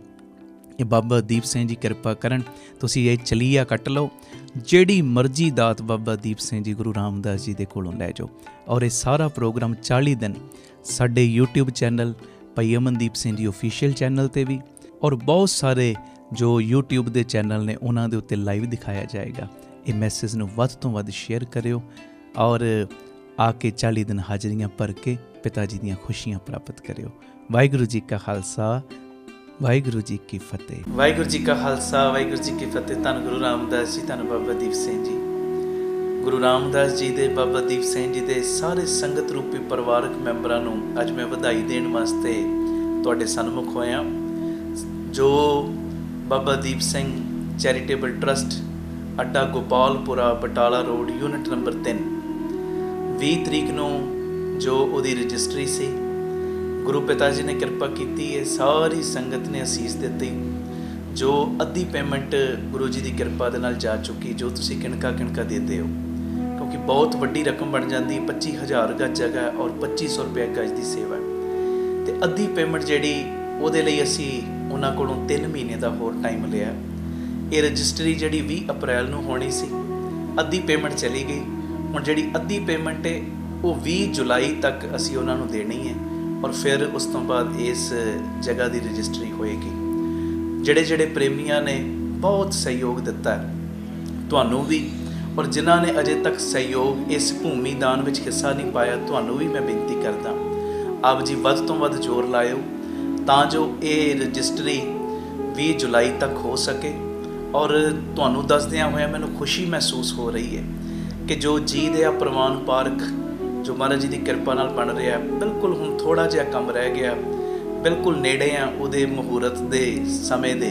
ਇਹ ਬਾਬਾ ਦੀਪ ਸਿੰਘ ਜੀ ਕਿਰਪਾ ਕਰਨ, ਤੁਸੀਂ ਇਹ ਚਲੀਆ ਕੱਟ ਲਓ, ਜਿਹੜੀ ਮਰਜ਼ੀ ਦਾਤ ਬਾਬਾ ਦੀਪ ਸਿੰਘ ਜੀ ਗੁਰੂ ਰਾਮਦਾਸ ਜੀ ਦੇ ਕੋਲੋਂ ਲੈ ਜਾਓ। ਔਰ ਇਹ ਸਾਰਾ ਪ੍ਰੋਗਰਾਮ 40 ਦਿਨ ਸਾਡੇ YouTube ਚੈਨਲ ਭਾਈ ਅਮਨਦੀਪ ਸਿੰਘ ਜੀ ਓਫੀਸ਼ੀਅਲ ਚੈਨਲ 'ਤੇ ਵੀ, ਔਰ ਬਹੁਤ ਸਾਰੇ ਜੋ YouTube ਦੇ ਚੈਨਲ ਨੇ ਉਹਨਾਂ ਦੇ ਉੱਤੇ ਲਾਈਵ ਦਿਖਾਇਆ ਜਾਏਗਾ। ਇਹ ਮੈਸੇਜ ਨੂੰ ਵੱਧ ਤੋਂ ਵੱਧ ਸ਼ੇਅਰ ਕਰਿਓ ਔਰ ਆ ਕੇ 40 ਦਿਨ ਹਾਜ਼ਰੀਆਂ ਭਰ ਕੇ ਪਿਤਾ ਜੀ ਦੀਆਂ ਖੁਸ਼ੀਆਂ ਪ੍ਰਾਪਤ ਕਰਿਓ। ਵਾਹਿਗੁਰੂ ਜੀ ਕਾ ਖਾਲਸਾ, ਵਾਹਿਗੁਰੂ ਜੀ ਕੀ ਫਤਿਹ। ਵਾਹਿਗੁਰੂ ਜੀ ਕਾ ਖਾਲਸਾ, ਵਾਹਿਗੁਰੂ ਜੀ ਕੀ ਫਤਿਹ। ਧੰਨ ਗੁਰੂ ਰਾਮਦਾਸ ਜੀ, ਧੰਨ ਬਾਬਾ ਦੀਪ ਸਿੰਘ ਜੀ। ਗੁਰੂ ਰਾਮਦਾਸ ਜੀ ਦੇ, ਬਾਬਾ ਦੀਪ ਸਿੰਘ ਜੀ ਦੇ ਸਾਰੇ ਸੰਗਤ ਰੂਪੀ ਪਰਿਵਾਰਕ ਮੈਂਬਰਾਂ ਨੂੰ ਅੱਜ ਮੈਂ ਵਧਾਈ ਦੇਣ ਵਾਸਤੇ ਤੁਹਾਡੇ ਸਨਮੁਖ ਹੋਇਆ। ਜੋ ਬਾਬਾ ਦੀਪ ਸਿੰਘ ਚੈਰੀਟੇਬਲ ਟਰਸਟ, ਅੱਡਾ ਗੋਪਾਲਪੁਰਾ, ਬਟਾਲਾ ਰੋਡ, ਯੂਨਿਟ ਨੰਬਰ 3, 20 ਤਰੀਕ ਨੂੰ ਜੋ ਉਹਦੀ ਰਜਿਸਟਰੀ ਸੀ, ਗੁਰੂ ਪਿਤਾ ਜੀ ਨੇ ਕਿਰਪਾ ਕੀਤੀ ਹੈ, ਸਾਰੀ ਸੰਗਤ ਨੇ ਅਸੀਸ ਦਿੱਤੀ। ਜੋ ਅੱਧੀ ਪੇਮੈਂਟ ਗੁਰੂ ਜੀ ਦੀ ਕਿਰਪਾ ਦੇ ਨਾਲ ਜਾ ਚੁੱਕੀ, ਜੋ ਤੁਸੀਂ ਕਿਣਕਾ ਕਿਣਕਾ ਦਿੰਦੇ ਹੋ, ਕਿਉਂਕਿ ਬਹੁਤ ਵੱਡੀ ਰਕਮ ਬਣ ਜਾਂਦੀ। 25,000 ਗਜ ਜਗ੍ਹਾ ਔਰ 2500 ਰੁਪਏ ਗਜ ਦੀ ਸੇਵਾ, ਅਤੇ ਅੱਧੀ ਪੇਮੈਂਟ ਜਿਹੜੀ ਉਹਦੇ ਲਈ ਅਸੀਂ ਉਹਨਾਂ ਕੋਲੋਂ 3 ਮਹੀਨੇ ਦਾ ਹੋਰ ਟਾਈਮ ਲਿਆ। ਇਹ ਰਜਿਸਟਰੀ ਜਿਹੜੀ 20 ਅਪ੍ਰੈਲ ਨੂੰ ਹੋਣੀ ਸੀ, ਅੱਧੀ ਪੇਮੈਂਟ ਚਲੀ ਗਈ। ਹੁਣ ਜਿਹੜੀ ਅੱਧੀ ਪੇਮੈਂਟ ਹੈ ਉਹ 20 ਜੁਲਾਈ ਤੱਕ ਅਸੀਂ ਉਹਨਾਂ ਨੂੰ ਦੇਣੀ ਹੈ, ਔਰ ਫਿਰ ਉਸ ਤੋਂ ਬਾਅਦ ਇਸ ਜਗ੍ਹਾ ਦੀ ਰਜਿਸਟਰੀ ਹੋਏਗੀ। ਜਿਹੜੇ ਪ੍ਰੇਮੀਆਂ ਨੇ ਬਹੁਤ ਸਹਿਯੋਗ ਦਿੱਤਾ ਤੁਹਾਨੂੰ ਵੀ, ਔਰ ਜਿਨ੍ਹਾਂ ਨੇ ਅਜੇ ਤੱਕ ਸਹਿਯੋਗ ਇਸ ਭੂਮੀ ਦਾਨ ਵਿੱਚ ਹਿੱਸਾ ਨਹੀਂ ਪਾਇਆ, ਤੁਹਾਨੂੰ ਵੀ ਮੈਂ ਬੇਨਤੀ ਕਰਦਾ, ਆਪ ਜੀ ਵੱਧ ਤੋਂ ਵੱਧ ਜ਼ੋਰ ਲਾਇਓ ਤਾਂ ਜੋ ਇਹ ਰਜਿਸਟਰੀ 20 ਜੁਲਾਈ ਤੱਕ ਹੋ ਸਕੇ। ਔਰ ਤੁਹਾਨੂੰ ਦੱਸਦਿਆਂ ਹੋਇਆ ਮੈਨੂੰ ਖੁਸ਼ੀ ਮਹਿਸੂਸ ਹੋ ਰਹੀ ਹੈ ਕਿ ਜੋ ਜੀ ਦੇ ਆ ਪ੍ਰਵਾਨ ਪਾਰਕ ਜੋ ਮਹਾਰਾਜ ਜੀ ਦੀ ਕਿਰਪਾ ਨਾਲ ਬਣ ਰਿਹਾ, ਬਿਲਕੁਲ ਹੁਣ ਥੋੜ੍ਹਾ ਜਿਹਾ ਕੰਮ ਰਹਿ ਗਿਆ, ਬਿਲਕੁਲ ਨੇੜੇ ਆ ਉਹਦੇ ਮੁਹੂਰਤ ਦੇ ਸਮੇਂ ਦੇ।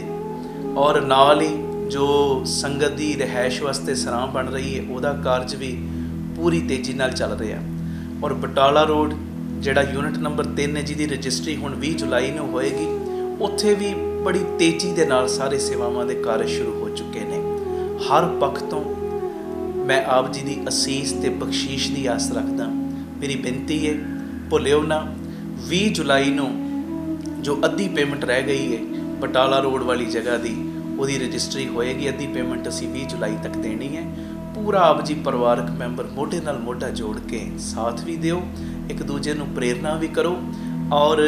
ਔਰ ਨਾਲ ਹੀ ਜੋ ਸੰਗਤ ਦੀ ਰਿਹਾਇਸ਼ ਵਾਸਤੇ ਸਰਾਂ ਬਣ ਰਹੀ ਹੈ, ਉਹਦਾ ਕਾਰਜ ਵੀ ਪੂਰੀ ਤੇਜ਼ੀ ਨਾਲ ਚੱਲ ਰਿਹਾ। ਔਰ ਬਟਾਲਾ ਰੋਡ ਜਿਹੜਾ ਯੂਨਿਟ ਨੰਬਰ 3 ਹੈ, ਜਿਹਦੀ ਰਜਿਸਟਰੀ ਹੁਣ 20 ਜੁਲਾਈ ਨੂੰ ਹੋਏਗੀ, ਉੱਥੇ ਵੀ ਬੜੀ ਤੇਜ਼ੀ ਦੇ ਨਾਲ ਸਾਰੇ ਸੇਵਾਵਾਂ ਦੇ ਕਾਰਜ ਸ਼ੁਰੂ ਹੋ ਚੁੱਕੇ ਨੇ। ਹਰ ਪੱਖ ਤੋਂ ਮੈਂ ਆਪ ਜੀ ਦੀ ਅਸੀਸ ਤੇ ਬਖਸ਼ੀਸ਼ ਦੀ ਆਸ ਰੱਖਦਾ। ਮੇਰੀ ਬੇਨਤੀ ਹੈ, ਭੁੱਲਿਓ ਨਾ, 20 ਜੁਲਾਈ ਨੂੰ ਜੋ ਅੱਧੀ ਪੇਮੈਂਟ ਰਹਿ ਗਈ ਹੈ ਬਟਾਲਾ ਰੋਡ ਵਾਲੀ ਜਗ੍ਹਾ ਦੀ, ਉਹਦੀ ਰਜਿਸਟਰੀ ਹੋਏਗੀ। ਅੱਧੀ ਪੇਮੈਂਟ ਅਸੀਂ 20 ਜੁਲਾਈ ਤੱਕ ਦੇਣੀ ਹੈ। ਪੂਰਾ ਆਪ ਜੀ ਪਰਿਵਾਰਕ ਮੈਂਬਰ ਮੋਢੇ ਨਾਲ ਮੋਢਾ ਜੋੜ ਕੇ ਸਾਥ ਵੀ ਦਿਓ, ਇੱਕ ਦੂਜੇ ਨੂੰ ਪ੍ਰੇਰਨਾ ਵੀ ਕਰੋ, ਔਰ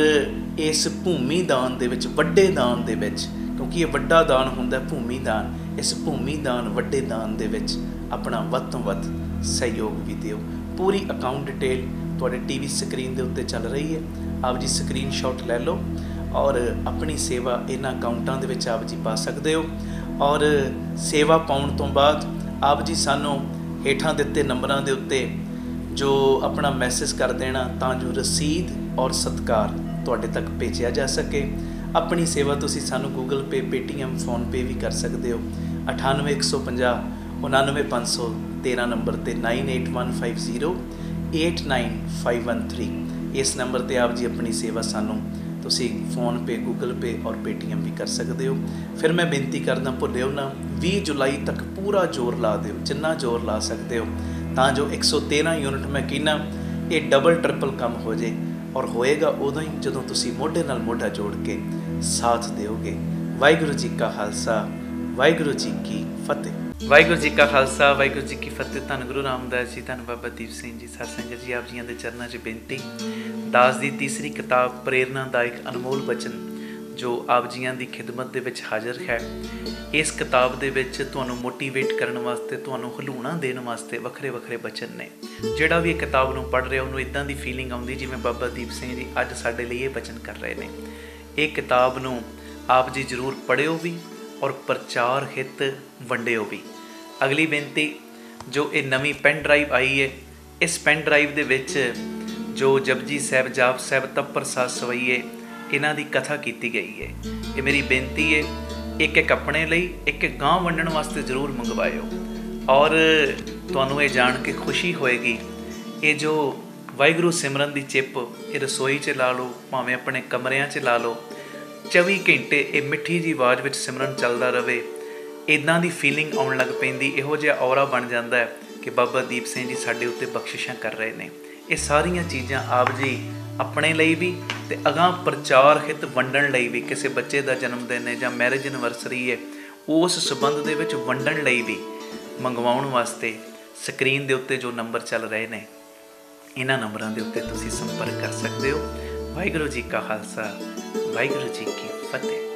ਇਸ ਭੂਮੀ ਦਾਨ ਦੇ ਵਿੱਚ, ਵੱਡੇ ਦਾਨ ਦੇ ਵਿੱਚ, ਕਿਉਂਕਿ ਇਹ ਵੱਡਾ ਦਾਨ ਹੁੰਦਾ ਭੂਮੀ ਦਾਨ, ਇਸ ਭੂਮੀ ਦਾਨ ਵੱਡੇ ਦਾਨ ਦੇ ਵਿੱਚ ਆਪਣਾ ਵੱਧ ਤੋਂ ਵੱਧ ਸਹਿਯੋਗ ਵੀ ਦਿਓ। ਪੂਰੀ ਅਕਾਊਂਟ ਡਿਟੇਲ ਤੁਹਾਡੇ TV ਸਕਰੀਨ ਦੇ ਉੱਤੇ ਚੱਲ ਰਹੀ ਹੈ, ਆਪ ਜੀ ਸਕਰੀਨਸ਼ਾਟ ਲੈ ਲਓ ਔਰ ਆਪਣੀ ਸੇਵਾ ਇਹਨਾਂ ਅਕਾਊਂਟਾਂ ਦੇ ਵਿੱਚ ਆਪ ਜੀ ਪਾ ਸਕਦੇ ਹੋ। ਔਰ ਸੇਵਾ ਪਾਉਣ ਤੋਂ ਬਾਅਦ ਆਪ ਜੀ ਸਾਨੂੰ ਹੇਠਾਂ ਦਿੱਤੇ ਨੰਬਰਾਂ ਦੇ ਉੱਤੇ ਜੋ ਆਪਣਾ ਮੈਸੇਜ ਕਰ ਦੇਣਾ, ਤਾਂ ਜੋ ਰਸੀਦ ਔਰ ਸਤਿਕਾਰ ਤੁਹਾਡੇ ਤੱਕ ਭੇਜਿਆ ਜਾ ਸਕੇ। ਆਪਣੀ ਸੇਵਾ ਤੁਸੀਂ ਸਾਨੂੰ ਗੂਗਲ ਪੇ, ਪੇਟੀਐਮ, ਫੋਨਪੇ ਵੀ ਕਰ ਸਕਦੇ ਹੋ। 98 150 99 513 ਨੰਬਰ 'ਤੇ 98150 89513 ਇਸ ਨੰਬਰ 'ਤੇ ਆਪ ਜੀ ਆਪਣੀ ਸੇਵਾ ਸਾਨੂੰ ਤੁਸੀਂ ਫੋਨਪੇ, ਗੂਗਲ ਪੇ ਔਰ ਪੇਟੀਐਮ ਵੀ ਕਰ ਸਕਦੇ ਹੋ। ਫਿਰ ਮੈਂ ਬੇਨਤੀ ਕਰਦਾ, ਭੁੱਲਿਓ ਨਾ, 20 ਜੁਲਾਈ ਤੱਕ ਪੂਰਾ ਜ਼ੋਰ ਲਾ ਦਿਓ, ਜਿੰਨਾ ਜ਼ੋਰ ਲਾ ਸਕਦੇ ਹੋ, ਤਾਂ ਜੋ 113 ਯੂਨਿਟ ਮੈਂ ਕਹਿੰਦਾ ਇਹ ਡਬਲ ਟ੍ਰਿਪਲ ਕੰਮ ਹੋ ਜੇ। ਔਰ ਹੋਏਗਾ ਉਦੋਂ ਹੀ ਜਦੋਂ ਤੁਸੀਂ ਮੋਢੇ ਨਾਲ ਮੋਢਾ ਜੋੜ ਕੇ ਸਾਥ ਦਿਓਗੇ। ਵਾਹਿਗੁਰੂ ਜੀ ਕਾ ਖਾਲਸਾ, ਵਾਹਿਗੁਰੂ ਜੀ ਕੀ ਫਤਿਹ। ਵਾਹਿਗੁਰੂ ਜੀ ਕਾ ਖਾਲਸਾ, ਵਾਹਿਗੁਰੂ ਜੀ ਕੀ ਫਤਿਹ। ਧੰਨ ਗੁਰੂ ਰਾਮਦਾਸ ਜੀ, ਧੰਨ ਬਾਬਾ ਦੀਪ ਸਿੰਘ ਜੀ। ਸਾਧ ਸੰਗਤ ਜੀ, ਆਪ ਜੀਆਂ ਦੇ ਚਰਨਾਂ 'ਚ ਬੇਨਤੀ, ਦਾਸ ਦੀ ਤੀਸਰੀ ਕਿਤਾਬ ਪ੍ਰੇਰਨਾਦਾਇਕ ਅਨਮੋਲ ਬਚਨ ਜੋ ਆਪ ਜੀਆਂ ਦੀ ਖਿਦਮਤ ਦੇ ਵਿੱਚ ਹਾਜ਼ਰ ਹੈ। ਇਸ ਕਿਤਾਬ ਦੇ ਵਿੱਚ ਤੁਹਾਨੂੰ ਮੋਟੀਵੇਟ ਕਰਨ ਵਾਸਤੇ, ਤੁਹਾਨੂੰ ਹਲੂਣਾ ਦੇਣ ਵਾਸਤੇ ਵੱਖਰੇ ਵੱਖਰੇ ਬਚਨ ਨੇ। ਜਿਹੜਾ ਵੀ ਇਹ ਕਿਤਾਬ ਨੂੰ ਪੜ੍ਹ ਰਿਹਾ ਉਹਨੂੰ ਇੱਦਾਂ ਦੀ ਫੀਲਿੰਗ ਆਉਂਦੀ ਜਿਵੇਂ ਬਾਬਾ ਦੀਪ ਸਿੰਘ ਜੀ ਅੱਜ ਸਾਡੇ ਲਈ ਇਹ ਬਚਨ ਕਰ ਰਹੇ ਨੇ। ਇਹ ਕਿਤਾਬ ਨੂੰ ਆਪ ਜੀ ਜ਼ਰੂਰ ਪੜ੍ਹਿਓ ਵੀ ਔਰ ਪ੍ਰਚਾਰ ਹਿੱਤ ਵੰਡਿਓ ਵੀ। ਅਗਲੀ ਬੇਨਤੀ, ਜੋ ਇਹ ਨਵੀਂ ਪੈਨ ਡਰਾਈਵ ਆਈ ਹੈ, ਇਸ ਪੈਨ ਡਰਾਈਵ ਦੇ ਵਿੱਚ ਜੋ ਜਪਜੀ ਸਾਹਿਬ, ਜਾਪ ਸਾਹਿਬ, ਤਪ ਪ੍ਰਸਾਦ ਸਵਈਏ, ਇਹਨਾਂ ਦੀ ਕਥਾ ਕੀਤੀ ਗਈ ਹੈ। ਇਹ ਮੇਰੀ ਬੇਨਤੀ ਹੈ, ਇੱਕ ਇੱਕ ਆਪਣੇ ਲਈ, ਇੱਕ ਇੱਕ ਗਾਂ ਵੰਡਣ ਵਾਸਤੇ ਜ਼ਰੂਰ ਮੰਗਵਾਇਓ। ਔਰ ਤੁਹਾਨੂੰ ਇਹ ਜਾਣ ਕੇ ਖੁਸ਼ੀ ਹੋਏਗੀ, ਇਹ ਜੋ ਵਾਹਿਗੁਰੂ ਸਿਮਰਨ ਦੀ ਚਿੱਪ ਇਹ ਰਸੋਈ 'ਚ ਲਾ ਲਓ, ਭਾਵੇਂ ਆਪਣੇ ਕਮਰਿਆਂ 'ਚ ਲਾ ਲਓ, 24 ਘੰਟੇ ਇਹ ਮਿੱਠੀ ਜੀ ਆਵਾਜ਼ ਵਿੱਚ ਸਿਮਰਨ ਚੱਲਦਾ ਰਹੇ। ਇੱਦਾਂ ਦੀ ਫੀਲਿੰਗ ਆਉਣ ਲੱਗ ਪੈਂਦੀ, ਇਹੋ ਜਿਹਾ ਔਰਾ ਬਣ ਜਾਂਦਾ ਹੈ ਕਿ ਬਾਬਾ ਦੀਪ ਸਿੰਘ ਜੀ ਸਾਡੇ ਉੱਤੇ ਬਖਸ਼ਿਸ਼ਾਂ ਕਰ ਰਹੇ ਨੇ। ਇਹ ਸਾਰੀਆਂ ਚੀਜ਼ਾਂ ਆਪ ਜੀ ਆਪਣੇ ਲਈ ਵੀ ਅਤੇ ਅਗਾਂਹ ਪ੍ਰਚਾਰ ਹਿੱਤ ਵੰਡਣ ਲਈ ਵੀ, ਕਿਸੇ ਬੱਚੇ ਦਾ ਜਨਮ ਦਿਨ ਹੈ ਜਾਂ ਮੈਰਿਜ ਐਨਵਰਸਰੀ ਹੈ, ਉਸ ਸੰਬੰਧ ਦੇ ਵਿੱਚ ਵੰਡਣ ਲਈ ਵੀ ਮੰਗਵਾਉਣ ਵਾਸਤੇ ਸਕਰੀਨ ਦੇ ਉੱਤੇ ਜੋ ਨੰਬਰ ਚੱਲ ਰਹੇ ਨੇ, ਇਹਨਾਂ ਨੰਬਰਾਂ ਦੇ ਉੱਤੇ ਤੁਸੀਂ ਸੰਪਰਕ ਕਰ ਸਕਦੇ ਹੋ। ਵਾਹਿਗੁਰੂ ਜੀ ਕਾ ਖਾਲਸਾ, ਵਾਹਿਗੁਰੂ ਜੀ ਕੀ ਫਤਿਹ।